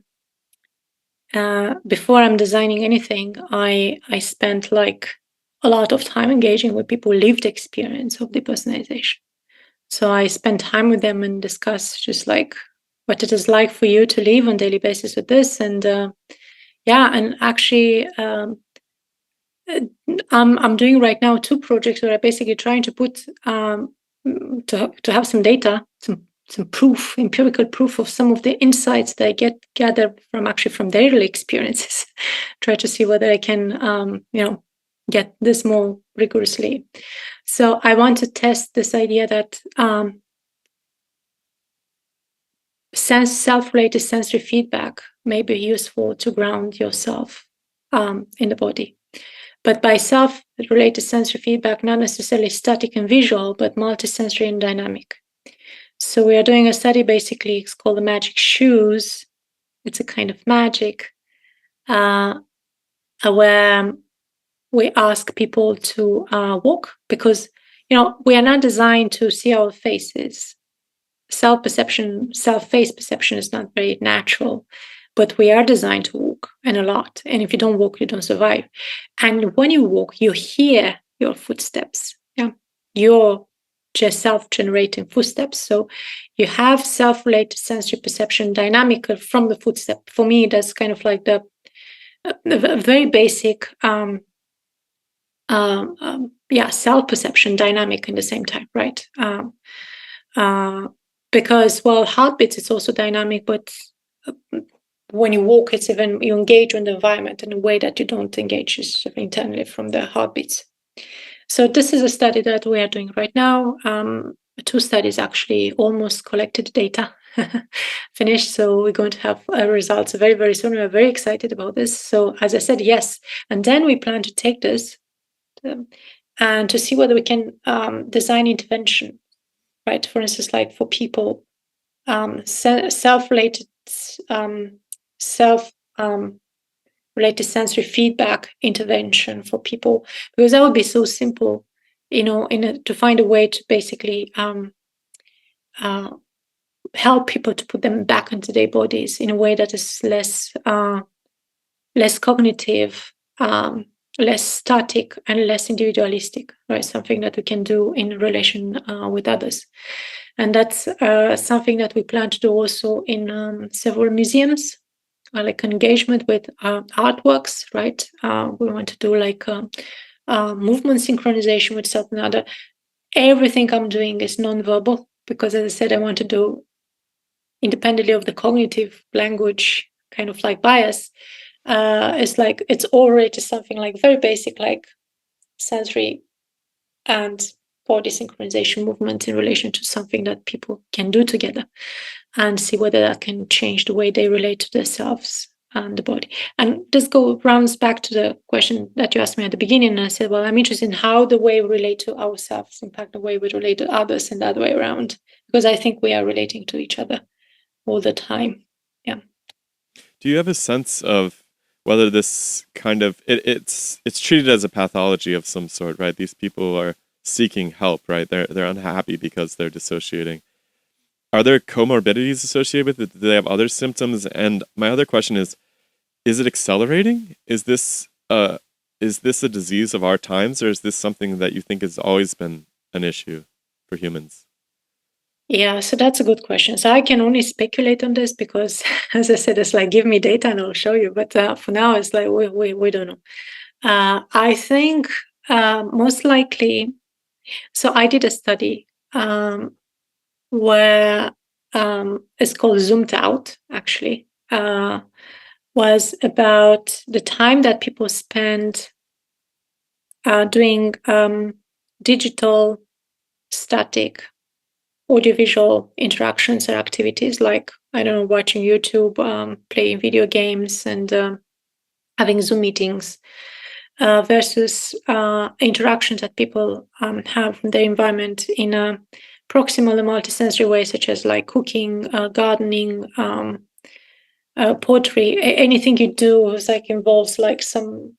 before I'm designing anything, I spent like a lot of time engaging with people who lived experience of depersonalization. So I spend time with them and discuss just like what it is like for you to live on daily basis with this. And and actually, I'm doing right now 2 projects where I'm basically trying to put to have some data, some proof, empirical proof of some of the insights that I gather from their real experiences. Try to see whether I can get this more rigorously. So I want to test this idea that self-related sensory feedback may be useful to ground yourself in the body. But by self-related sensory feedback, not necessarily static and visual, but multisensory and dynamic. So we are doing a study, basically, it's called the magic shoes. It's a kind of magic where we ask people to walk, because, we are not designed to see our faces. Self-perception, self-face perception is not very natural, but we are designed to walk, and a lot. And if you don't walk, you don't survive. And when you walk, you hear your footsteps. Yeah, you're just self-generating footsteps. So you have self-related sensory perception dynamic from the footstep. For me, that's kind of like the very basic self-perception dynamic in the same time, right? Because heartbeats, it's also dynamic, but when you walk, it's even, you engage with the environment in a way that you don't engage internally from the heartbeats. So this is a study that we are doing right now. 2 studies actually almost collected data. finished. So we're going to have results very, very soon. We're very excited about this. So as I said, yes. And then we plan to take this and to see whether we can design intervention, right? For instance, like for people, self-related related sensory feedback intervention for people, because that would be so simple, to find a way to basically help people to put them back into their bodies in a way that is less cognitive, less static, and less individualistic, right? Something that we can do in relation with others. And that's something that we plan to do also in several museums, like engagement with artworks, right? We want to do like movement synchronization with self and other. Everything I'm doing is nonverbal because, as I said, I want to do independently of the cognitive language kind of like bias. It's already something like very basic, like sensory and body synchronization movement in relation to something that people can do together, and see whether that can change the way they relate to themselves and the body. And this rounds back to the question that you asked me at the beginning. And I said, well, I'm interested in how the way we relate to ourselves impact the way we relate to others and the other way around, because I think we are relating to each other all the time. Yeah. Do you have a sense of whether this kind of it's treated as a pathology of some sort, right? These people are seeking help, right? They're unhappy because they're dissociating. Are there comorbidities associated with it? Do they have other symptoms? And my other question is it accelerating? Is this a disease of our times, or is this something that you think has always been an issue for humans? Yeah, so that's a good question. So I can only speculate on this because, as I said, it's like, give me data and I'll show you. But for now, it's like, we don't know. I think most likely, so I did a study where it's called Zoomed Out, actually, was about the time that people spend doing digital static audiovisual interactions or activities, like, I don't know, watching YouTube, playing video games, and having Zoom meetings, versus interactions that people have in their environment in a proximal and multisensory way, such as like cooking, gardening, poetry. Anything you do is like involves like some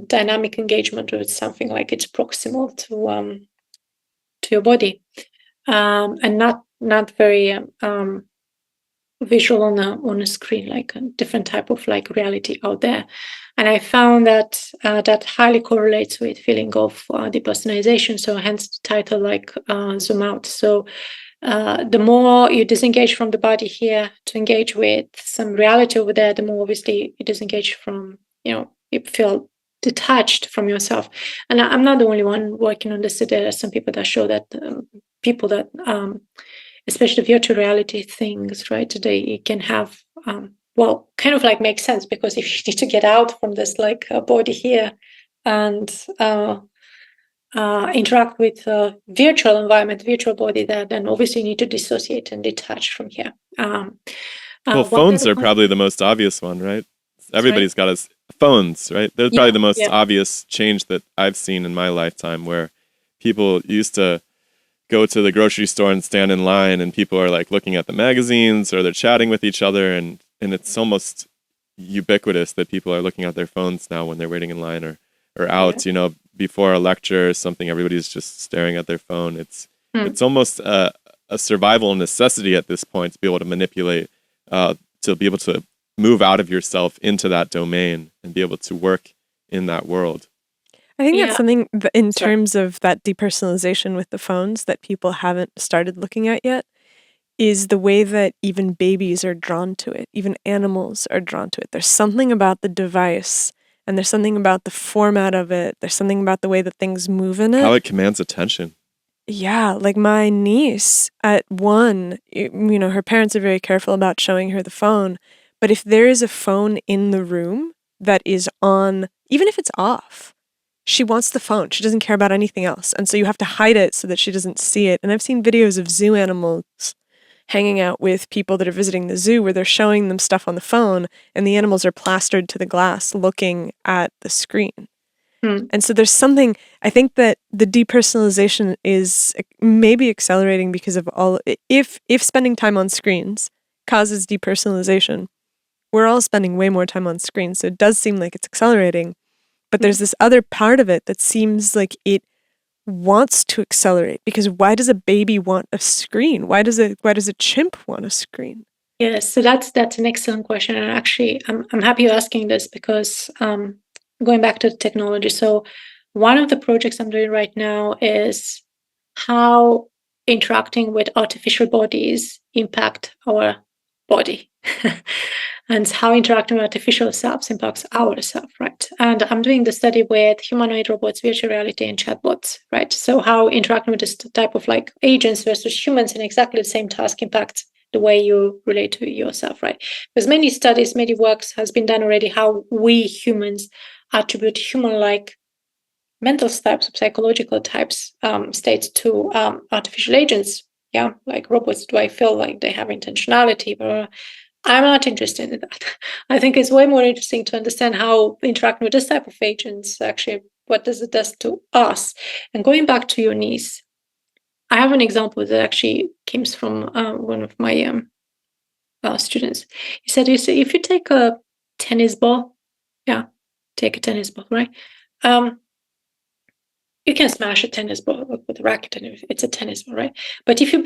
dynamic engagement with something, like it's proximal to your body. And not very visual on a screen, like a different type of like reality out there. And I found that that highly correlates with feeling of depersonalization. So hence the title, like Zoom Out. So the more you disengage from the body here to engage with some reality over there, the more obviously you disengage from, you feel detached from yourself. And I'm not the only one working on this. There are some people that show that people that, especially virtual reality things, right, they can have, kind of like makes sense, because if you need to get out from this like body here and interact with virtual environment, virtual body there, then obviously you need to dissociate and detach from here. Well, phones are probably the most obvious one, right? Everybody's got phones, right? They're probably the most obvious change that I've seen in my lifetime, where people used to go to the grocery store and stand in line, and people are like looking at the magazines, or they're chatting with each other, and it's almost ubiquitous that people are looking at their phones now when they're waiting in line or out, before a lecture or something. Everybody's just staring at their phone. It's almost a survival necessity at this point to be able to manipulate, to be able to move out of yourself into that domain and be able to work in that world. I think that's something that in terms of that depersonalization with the phones that people haven't started looking at yet, is the way that even babies are drawn to it, even animals are drawn to it. There's something about the device, and there's something about the format of it. There's something about the way that things move in it. How it commands attention. Yeah, like my niece at 1, her parents are very careful about showing her the phone, but if there is a phone in the room that is on, even if it's off, she wants the phone. She doesn't care about anything else. And so you have to hide it so that she doesn't see it. And I've seen videos of zoo animals hanging out with people that are visiting the zoo where they're showing them stuff on the phone and the animals are plastered to the glass looking at the screen. And so there's something, I think that the depersonalization is maybe accelerating because of if spending time on screens causes depersonalization, we're all spending way more time on screens. So it does seem like it's accelerating, but there's this other part of it that seems like it wants to accelerate, because why does a baby want a screen? Why does a chimp want a screen? Yes, so that's an excellent question, and actually, I'm happy you're asking this because going back to the technology. So one of the projects I'm doing right now is how interacting with artificial bodies impact our body, and how interacting with artificial selves impacts our self, right? And I'm doing the study with humanoid robots, virtual reality, and chatbots, right? So how interacting with this type of like agents versus humans in exactly the same task impacts the way you relate to yourself, right? Because many studies, many works has been done already how we humans attribute human-like mental types, psychological types, states to artificial agents. Yeah, like robots, do I feel like they have intentionality? But I'm not interested in that. I think it's way more interesting to understand how interacting with this type of agents actually, what does it does to us? And going back to your niece, I have an example that actually comes from one of my students. He said, "You see, if you take a tennis ball, yeah, take a tennis ball, right? You can smash a tennis ball with a racket, and it's a tennis ball, right? But if you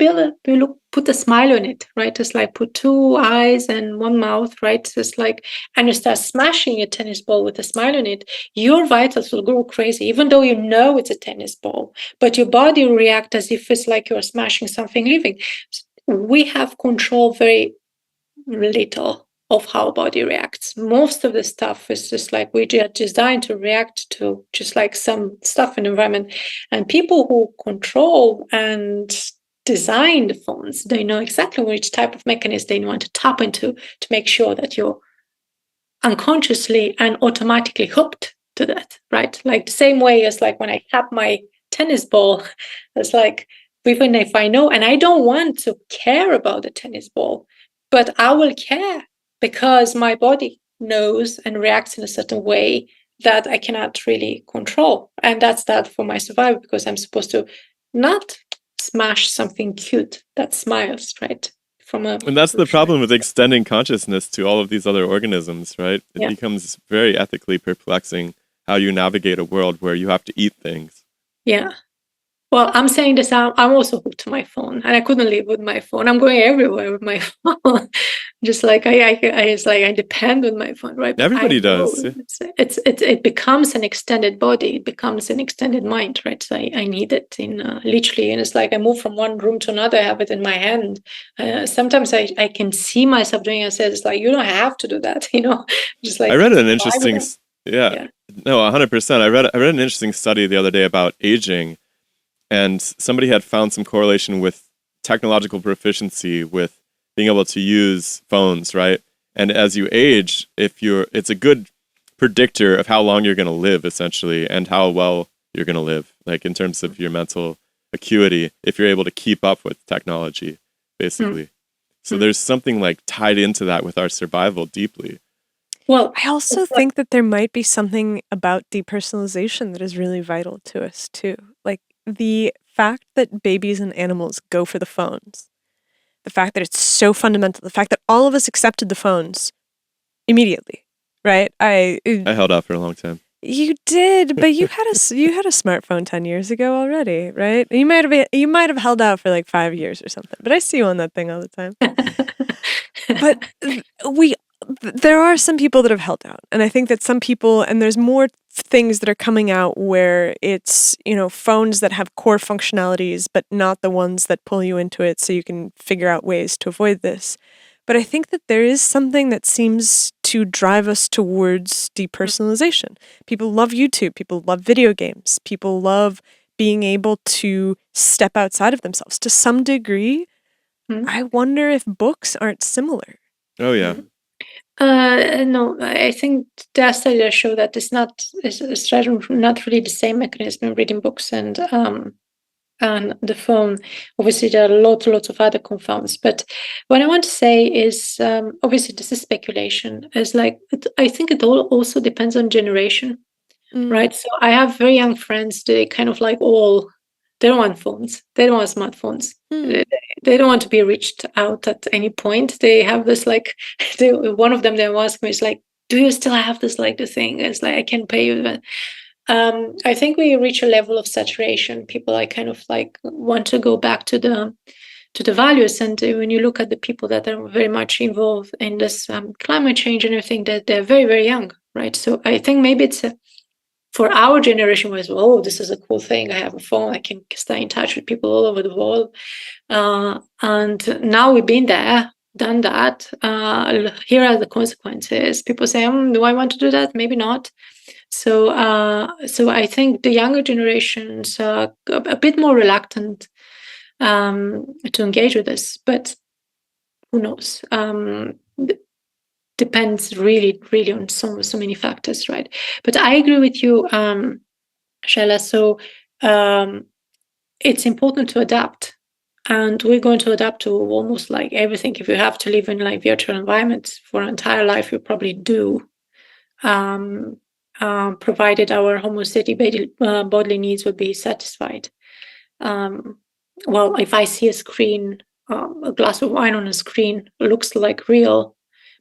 put a smile on it, right? It's like put two eyes and one mouth, right? It's like, and you start smashing a tennis ball with a smile on it, your vitals will go crazy, even though you know it's a tennis ball, but your body will react as if it's like you're smashing something living. We have control very little of how body reacts. Most of the stuff is just like we are designed to react to just like some stuff in the environment. And people who control and design the phones, they know exactly which type of mechanism they want to tap into to make sure that you're unconsciously and automatically hooked to that, right? Like the same way as like when I tap my tennis ball, it's like even if I know, and I don't want to care about the tennis ball, but I will care because my body knows and reacts in a certain way that I cannot really control. And that's that for my survival, because I'm supposed to not smash something cute that smiles, right? And that's the problem with extending consciousness to all of these other organisms, right? It becomes very ethically perplexing how you navigate a world where you have to eat things. Yeah. Well, I'm saying this, I'm also hooked to my phone, and I couldn't live with my phone. I'm going everywhere with my phone. Just like it's like I depend on my phone, right? But Everybody does. Yeah. It becomes an extended body. It becomes an extended mind, right? So I need it in literally, and it's like I move from one room to another. I have it in my hand. Sometimes I can see myself doing it. It's like you don't have to do that, Just like I read an interesting, no, 100%. I read an interesting study the other day about aging, and somebody had found some correlation with technological proficiency with being able to use phones, right? And as you age, it's a good predictor of how long you're going to live, essentially, and how well you're going to live, like in terms of your mental acuity, if you're able to keep up with technology, basically. So there's something like tied into that with our survival deeply. Well, I also think that there might be something about depersonalization that is really vital to us too. Like the fact that babies and animals go for the phones, the fact that it's so fundamental, the fact that all of us accepted the phones immediately, right? I held out for a long time. You did, but you had a smartphone 10 years ago already, right? You might have held out for like 5 years or something, but I see you on that thing all the time. But there are some people that have held out, and I think that some people, and there's more things that are coming out where it's, phones that have core functionalities, but not the ones that pull you into it so you can figure out ways to avoid this. But I think that there is something that seems to drive us towards depersonalization. People love YouTube, people love video games, people love being able to step outside of themselves. To some degree, I wonder if books aren't similar. Oh, yeah. No, I think there are studies that show that it's not really the same mechanism in reading books and and the phone. Obviously, there are lots of other confounds. But what I want to say is, obviously, this is speculation. Is like I think it all also depends on generation, right? So I have very young friends. They kind of like they don't want phones. They don't want smartphones. They don't want to be reached out at any point. They have this like, one of them they asked me is like, do you still have this like the thing? It's like I can pay you. I think we reach a level of saturation. People like kind of like want to go back to the values. And when you look at the people that are very much involved in this climate change and everything, that they're very, very young, right? So I think maybe it's for our generation was, oh, this is a cool thing. I have a phone. I can stay in touch with people all over the world. And now we've been there, done that. Here are the consequences. People say, do I want to do that? Maybe not. So I think the younger generations are a bit more reluctant to engage with this, but who knows? Depends really on so many factors, right? But I agree with you, Shella. So it's important to adapt. And we're going to adapt to almost like everything. If you have to live in like virtual environments for an entire life, you probably do. Provided our homostatic bodily needs would be satisfied. Well, if I see a screen, a glass of wine on a screen looks like real,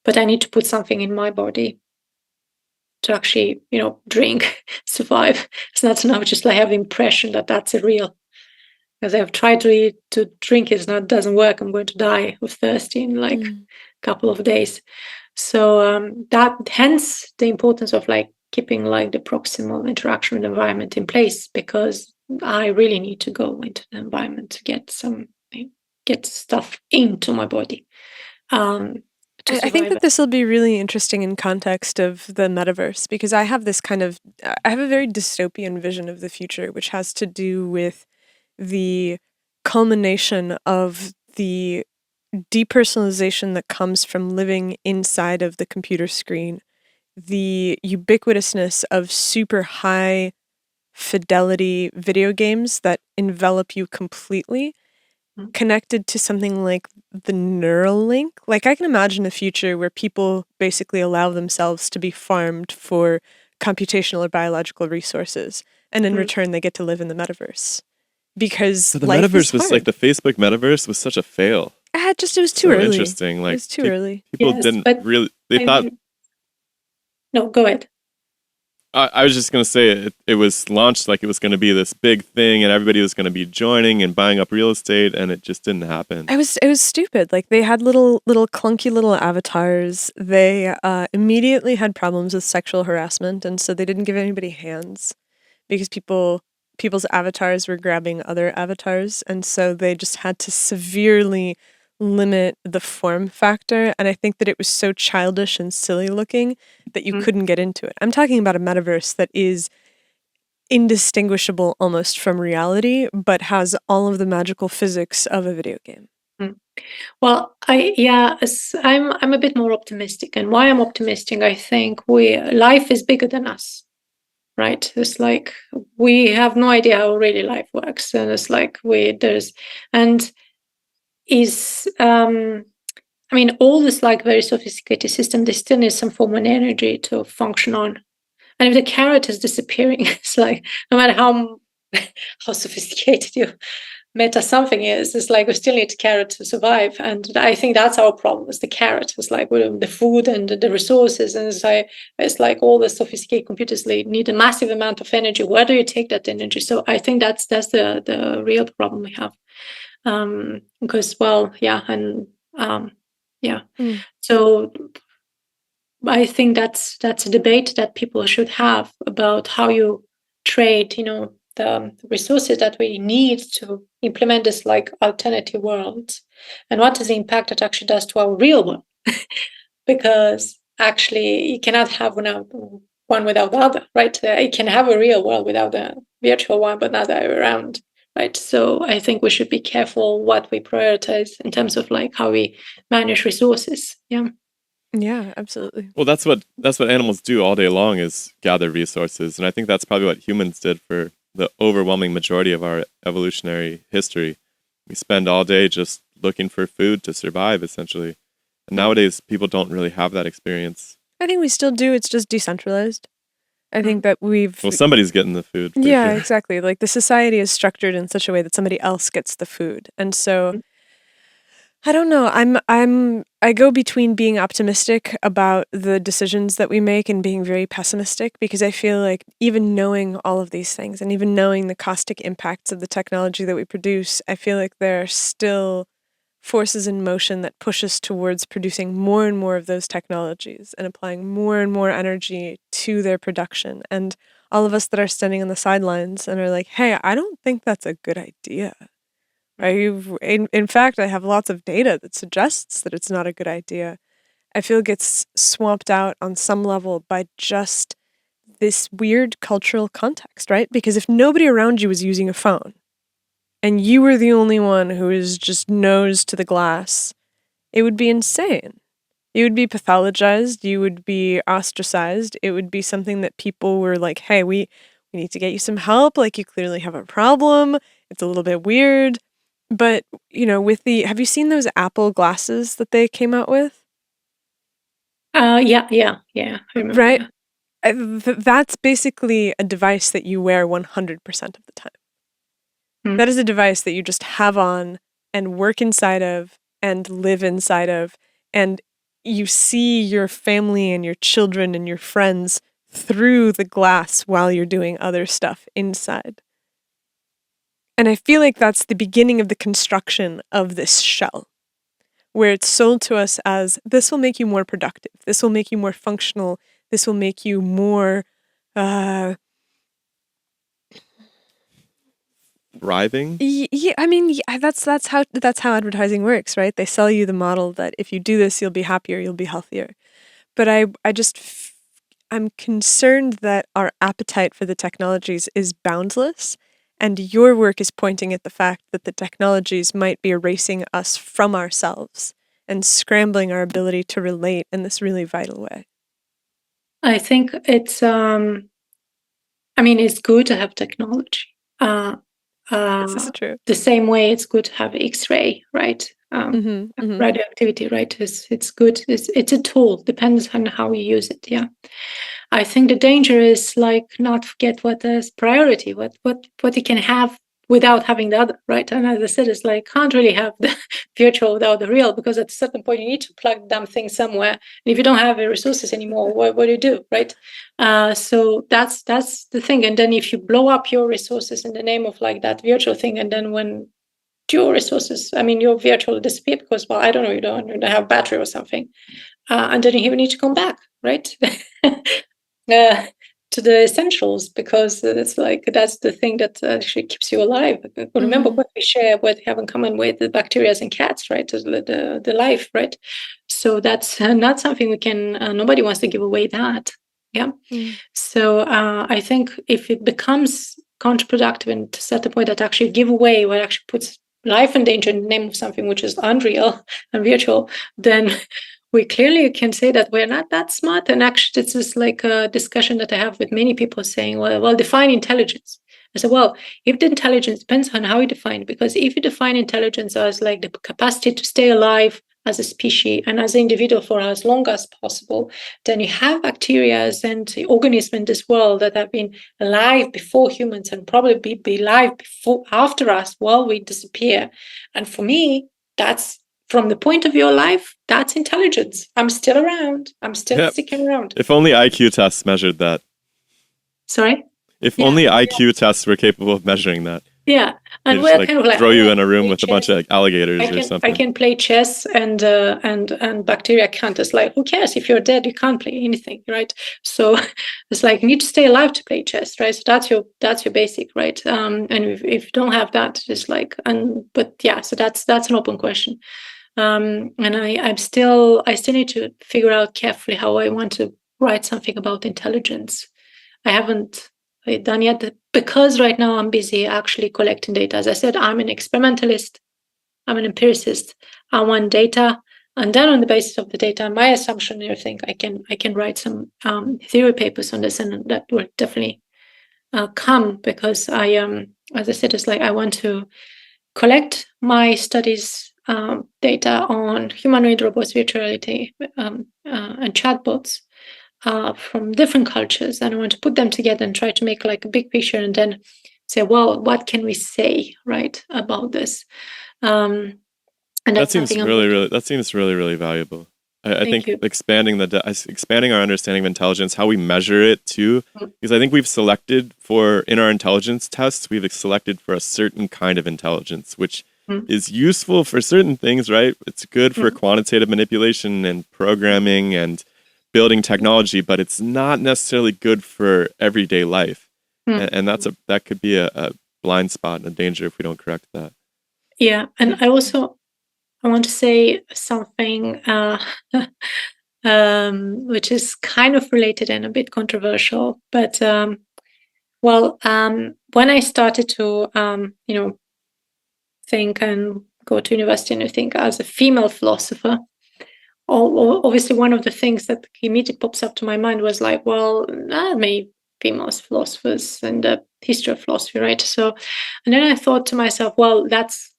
but I need to put something in my body to actually, drink, survive. It's not enough just like have the impression that that's a real. Because I've tried to drink, doesn't work. I'm going to die of thirst in like a couple of days. So that hence the importance of like keeping like the proximal interaction with the environment in place, because I really need to go into the environment to get stuff into my body. I think that this will be really interesting in context of the metaverse, because I have a very dystopian vision of the future, which has to do with the culmination of the depersonalization that comes from living inside of the computer screen, the ubiquitousness of super high fidelity video games that envelop you completely, connected to something like the neural link. Like I can imagine a future where people basically allow themselves to be farmed for computational or biological resources, and in return they get to live in the metaverse. Because the metaverse was like the Facebook metaverse was such a fail. It was too early. Interesting. Like it was too early. People didn't really. They thought. No, go ahead. I was just going to say it was launched like it was going to be this big thing and everybody was going to be joining and buying up real estate, and it just didn't happen. It was stupid. Like they had little clunky little avatars. They immediately had problems with sexual harassment, and so they didn't give anybody hands because people's avatars were grabbing other avatars, and so they just had to severely limit the form factor. And I think that it was so childish and silly looking that you couldn't get into it. I'm talking about a metaverse that is indistinguishable almost from reality, but has all of the magical physics of a video game. Well, I'm a bit more optimistic, and why I'm optimistic, I think life is bigger than us. Right, it's like we have no idea how really life works, and it's like all this like very sophisticated system, they still need some form of energy to function on. And if the carrot is disappearing, it's like no matter how sophisticated your meta something is, it's like we still need carrot to survive. And I think that's our problem, is the carrot. It's like the food and the resources, and it's like all the sophisticated computers need a massive amount of energy. Where do you take that energy? So I think that's the real problem we have. Because So I think that's a debate that people should have about how you trade, the resources that we need to implement this like alternative world, and what is the impact it actually does to our real world. Because actually you cannot have one without the other, right? You can have a real world without the virtual one, but not the other way around, right? So I think we should be careful what we prioritize in terms of like how we manage resources. Yeah, absolutely. Well, that's what animals do all day long, is gather resources, and I think that's probably what humans did for the overwhelming majority of our evolutionary history. We spend all day just looking for food to survive, essentially. And nowadays, people don't really have that experience. I think we still do. It's just decentralized. I think that we've... Well, somebody's getting the food. For yeah, sure. exactly. Like the society is structured in such a way that somebody else gets the food. And so I don't know. I go between being optimistic about the decisions that we make and being very pessimistic, because I feel like even knowing all of these things and even knowing the caustic impacts of the technology that we produce, I feel like there are still forces in motion that push us towards producing more and more of those technologies and applying more and more energy to their production. And all of us that are standing on the sidelines and are like, hey, I don't think that's a good idea. In fact, I have lots of data that suggests that it's not a good idea. I feel it gets swamped out on some level by just this weird cultural context, right? Because if nobody around you was using a phone, and you were the only one who is just nose to the glass, it would be insane. You would be pathologized, you would be ostracized, it would be something that people were like, hey, we need to get you some help, like you clearly have a problem, it's a little bit weird. But, have you seen those Apple glasses that they came out with? Yeah, I remember. Right? That's basically a device that you wear 100% of the time. That is a device that you just have on and work inside of and live inside of, and you see your family and your children and your friends through the glass while you're doing other stuff inside. And I feel like that's the beginning of the construction of this shell, where it's sold to us as, this will make you more productive, this will make you more functional, this will make you more Thriving? Yeah, I mean, that's how advertising works, right? They sell you the model that if you do this, you'll be happier, you'll be healthier. But I'm concerned that our appetite for the technologies is boundless, and your work is pointing at the fact that the technologies might be erasing us from ourselves and scrambling our ability to relate in this really vital way. I think it's it's good to have technology. This is true. The same way it's good to have X-ray, right? Radioactivity, right? It's good. It's a tool. Depends on how you use it. Yeah. I think the danger is like not forget what is priority, what you can have without having the other, right? And as I said, it's like can't really have the virtual without the real, because at a certain point you need to plug the damn thing somewhere. And if you don't have the resources anymore, what do you do, right? So that's the thing. And then if you blow up your resources in the name of like that virtual thing, and then when your resources, your virtual disappear because, well, I don't know, you don't have battery or something, and then you need to come back, right? To the essentials, because it's like that's the thing that actually keeps you alive. Remember what we share, what we have in common with the bacteria and cats, right? The life, right? So that's not something we can. Nobody wants to give away that. Yeah. So I think if it becomes counterproductive and to set a point that actually give away what actually puts life in danger in the name of something which is unreal and virtual, then we clearly can say that we're not that smart. And actually, this is like a discussion that I have with many people saying, well, define intelligence. I said, well, if the intelligence depends on how you define it, because if you define intelligence as like the capacity to stay alive as a species and as an individual for as long as possible, then you have bacteria and organisms in this world that have been alive before humans and probably be alive after us while we disappear. And for me, that's from the point of your life, that's intelligence. I'm still around. I'm still sticking around. If only IQ tests measured that. Sorry? If only IQ tests were capable of measuring that. Yeah. And we're kind of like throw you in a room with a bunch of alligators or something. I can play chess and bacteria can't. It's like, who cares? If you're dead, you can't play anything, right? So it's like you need to stay alive to play chess, right? So that's your basic, right? And if you don't have that, it's like, so that's an open question. And I still need to figure out carefully how I want to write something about intelligence. I haven't done yet because right now I'm busy actually collecting data. As I said, I'm an experimentalist. I'm an empiricist. I want data, and then on the basis of the data, my assumption and everything, I can write some theory papers on this, and that will definitely come because I as I said, it's like I want to collect my studies data on humanoid robots, virtuality, and chatbots from different cultures, and I want to put them together and try to make like a big picture, and then say, well, what can we say, right, about this? And That that's seems something I'm really, going to. really. That seems really, really valuable. I Thank think you. expanding expanding our understanding of intelligence, how we measure it too, Mm. because I think we've selected for in our intelligence tests, we've selected for a certain kind of intelligence, which Mm. is useful for certain things, right? It's good for Mm. quantitative manipulation and programming and building technology, but it's not necessarily good for everyday life, Mm. and that could be a blind spot and a danger if we don't correct that. Yeah, and I want to say something which is kind of related and a bit controversial, but when I started to think and go to university and think as a female philosopher, obviously one of the things that immediately pops up to my mind was like, well, maybe females philosophers and the history of philosophy, right? So, and then I thought to myself, well, that's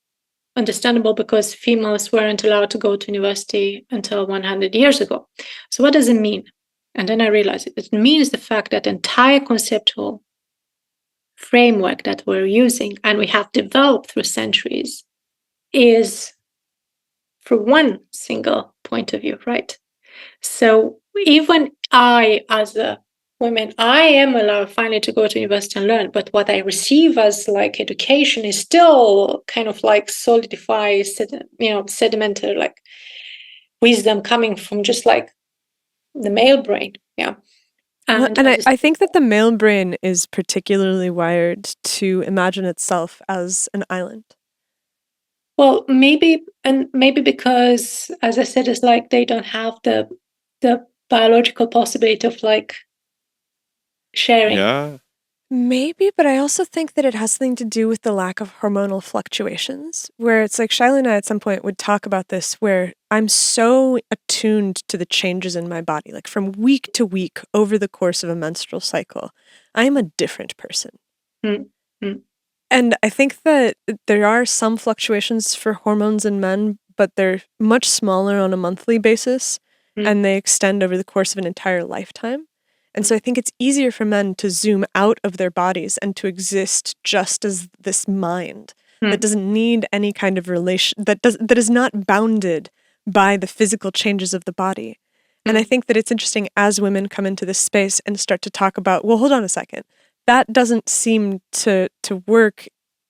understandable because females weren't allowed to go to university until 100 years ago. So what does it mean? And then I realized it means the fact that entire conceptual framework that we're using and we have developed through centuries is for one single point of view, right? So even I, as a woman, I am allowed finally to go to university and learn, but what I receive as like education is still kind of like solidified, sedimentary, like wisdom coming from just like the male brain. Yeah. And And as I think that the male brain is particularly wired to imagine itself as an island. well, maybe because, as I said, it's like they don't have the biological possibility of like sharing. Yeah, Maybe, but I also think that it has something to do with the lack of hormonal fluctuations, where it's like Shiloh and I at some point would talk about this, where I'm so attuned to the changes in my body, like from week to week over the course of a menstrual cycle. I am a different person. Mm, mm, And I think that there are some fluctuations for hormones in men, but they're much smaller on a monthly basis, mm, and they extend over the course of an entire lifetime. And so I think it's easier for men to zoom out of their bodies and to exist just as this mind that mm, doesn't need any kind of relation, that is not bounded by the physical changes of the body. And I mm, think that it's interesting as women come into this space and start to talk about, well, hold on a second. That doesn't seem to work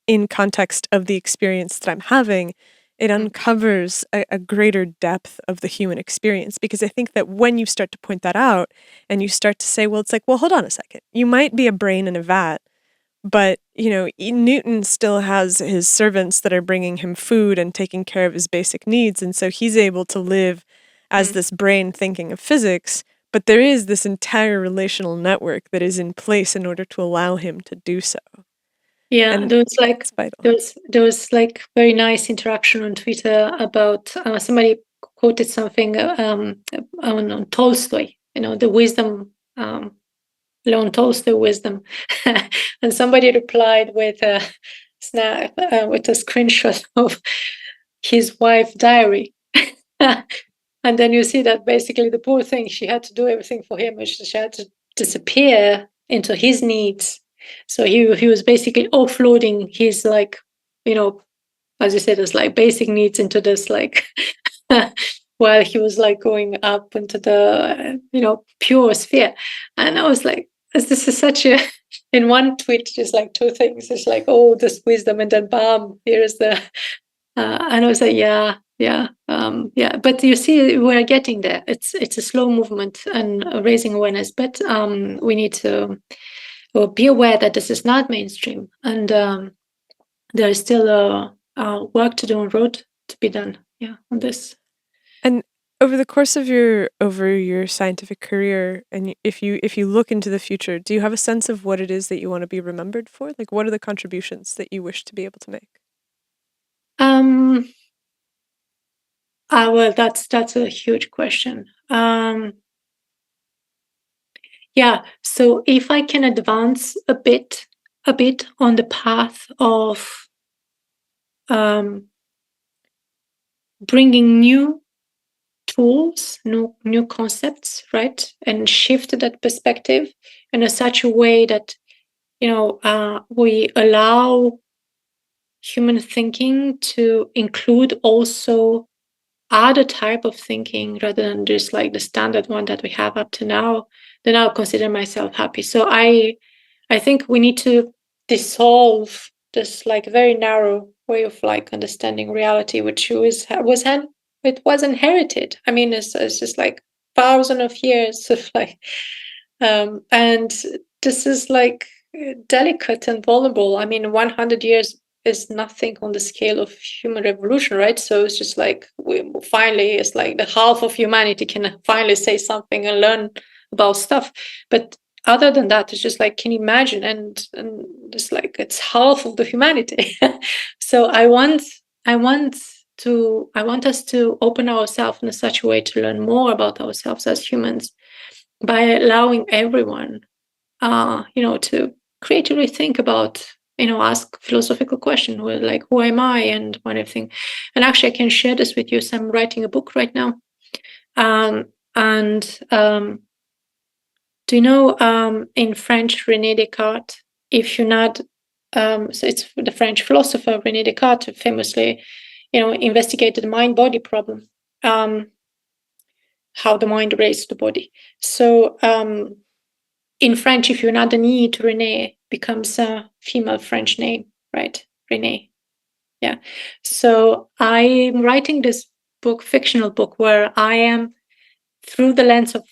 in context of the experience that I'm having. It mm. uncovers a greater depth of the human experience, because I think that when you start to point that out and you start to say, well, it's like, well, hold on a second. You might be a brain in a vat, but, Newton still has his servants that are bringing him food and taking care of his basic needs. And so he's able to live as Mm. this brain thinking of physics, but there is this entire relational network that is in place in order to allow him to do so. Yeah, And there was like it's vital. there was like very nice interaction on Twitter about somebody quoted something on Tolstoy, the wisdom, Leon Tolstoy wisdom, and somebody replied with a snap with a screenshot of his wife's diary. And then you see that basically the poor thing, she had to do everything for him, and she had to disappear into his needs. So he was basically offloading his like, as you said, it's like basic needs into this like while he was like going up into the pure sphere. And I was like, this is such a in one tweet, just like two things. It's like, oh, this wisdom, and then bam, here's the and I was like, yeah. But you see, we're getting there. It's a slow movement and raising awareness, but we need to be aware that this is not mainstream, and there is still work to do on road to be done. Yeah, on this. And over the course of your scientific career, and if you look into the future, do you have a sense of what it is that you want to be remembered for? Like, what are the contributions that you wish to be able to make? Um. Well, that's a huge question. Yeah. So if I can advance a bit on the path of bringing new tools, new concepts, right, and shift that perspective in a such a way that we allow human thinking to include also other type of thinking rather than just like the standard one that we have up to now, then I'll consider myself happy. So I think we need to dissolve this like very narrow way of like understanding reality, which it was inherited. I mean, it's just like thousands of years of like, and this is like delicate and vulnerable. I mean, 100 years is nothing on the scale of human revolution, right? So it's just like it's like the half of humanity can finally say something and learn about stuff. But other than that, it's just like, can you imagine? And just like it's half of the humanity. So I want us to open ourselves in such a way to learn more about ourselves as humans by allowing everyone to creatively think about, ask philosophical question like, who am I and one everything. And actually, I can share this with you. So I'm writing a book right now. And do you know in French, René Descartes, if you're not, so it's the French philosopher René Descartes famously, investigated the mind-body problem, how the mind relates to the body. So in French, if you're not the need, René becomes a female French name, right? René. Yeah. So I'm writing this book, fictional book, where I am through the lens of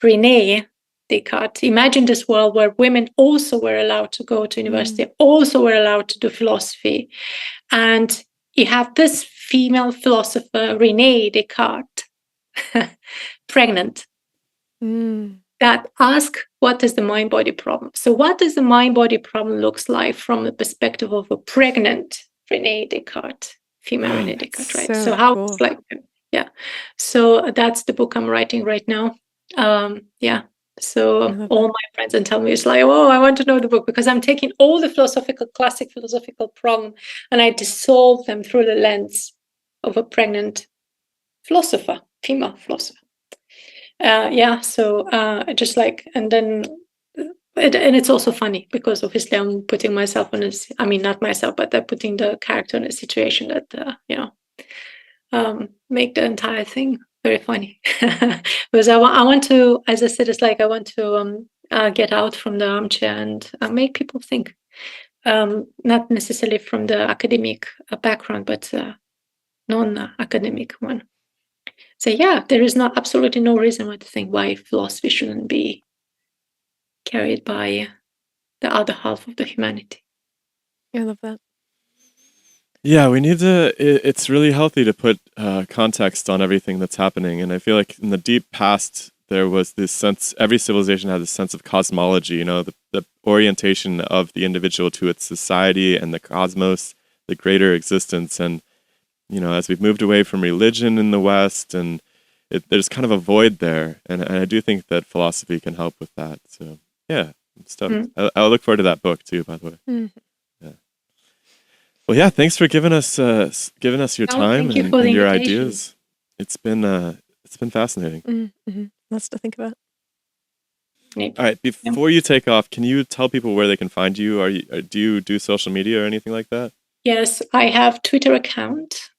René Descartes. Imagine this world where women also were allowed to go to university, also were allowed to do philosophy. And you have this female philosopher, René Descartes, pregnant. That ask, what is the mind-body problem? So what does the mind-body problem looks like from the perspective of a pregnant René Descartes, female René Descartes, right? So how cool. it's like, yeah. So that's the book I'm writing right now. Yeah. So all my friends and tell me, it's like, oh, I want to know the book, because I'm taking all the classic philosophical problem and I dissolve them through the lens of a pregnant philosopher, female philosopher. Just like, and then and it's also funny because obviously I'm putting myself in not myself, but I'm putting the character in a situation that make the entire thing very funny. Because I want to, as I said, it's like I want to get out from the armchair and make people think, not necessarily from the academic background, but non-academic one. So yeah, there is absolutely no reason why to think why philosophy shouldn't be carried by the other half of the humanity. I love that. Yeah, we need to. It's really healthy to put context on everything that's happening, and I feel like in the deep past there was this sense. Every civilization had this sense of cosmology. The orientation of the individual to its society and the cosmos, the greater existence, and as we've moved away from religion in the West, and there's kind of a void there, and I do think that philosophy can help with that. So yeah, stuff. I'll look forward to that book too, by the way. Yeah. Well, yeah. Thanks for giving us your time and your ideas. It's been fascinating. Lots to think about. All right. Before you take off, can you tell people where they can find you? Do you do social media or anything like that? Yes, I have Twitter account.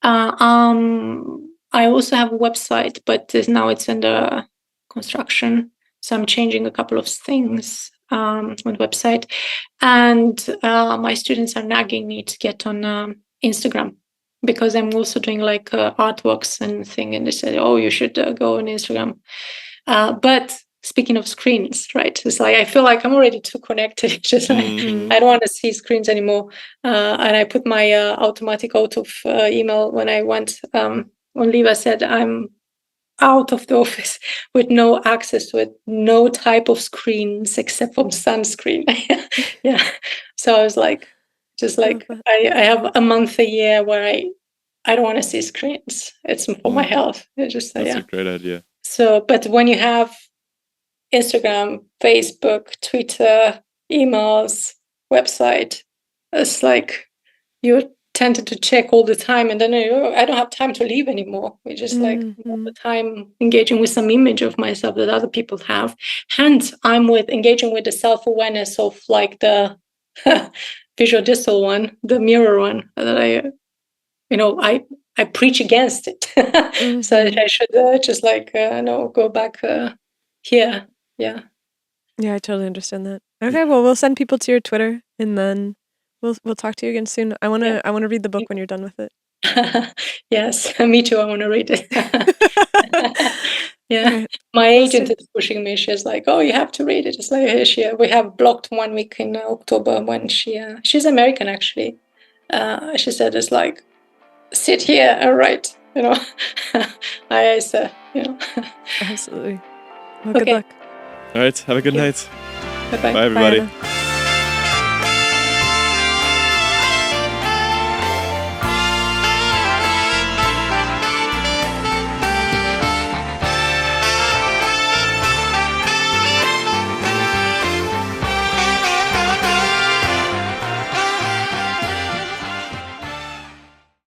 I also have a website, but now it's under construction. So I'm changing a couple of things on the website. And my students are nagging me to get on Instagram, because I'm also doing like artworks and thing. And they said, oh, you should go on Instagram. But speaking of screens, right? It's like I feel like I'm already too connected. It's just like, I don't want to see screens anymore. And I put my automatic out of email when I went on leave. I said I'm out of the office with no access to it, no type of screens except from sunscreen. Yeah. So I was like, I have a month a year where I don't want to see screens. It's for my health. It's just that's a great idea. So, but when you have Instagram, Facebook, Twitter, emails, website. It's like you're tempted to check all the time, and then I don't have time to leave anymore. We just like all the time engaging with some image of myself that other people have. Hence, I'm engaging with the self-awareness of like the visual distal one, the mirror one, that I preach against it. So I should just like go back here. Yeah. Yeah, I totally understand that. Okay, well, we'll send people to your Twitter, and then we'll talk to you again soon. I wanna read the book when you're done with it. Yes, me too. I want to read it. Yeah, Okay. my We'll agent see. is pushing me. She's like, "Oh, you have to read it." It's like we have blocked 1 week in October when she's American actually. She said it's like, sit here and write. I said, Absolutely. Well, good Okay. luck. All right. Have a good Thank you. night. Bye bye. Bye, everybody. Bye, Anna.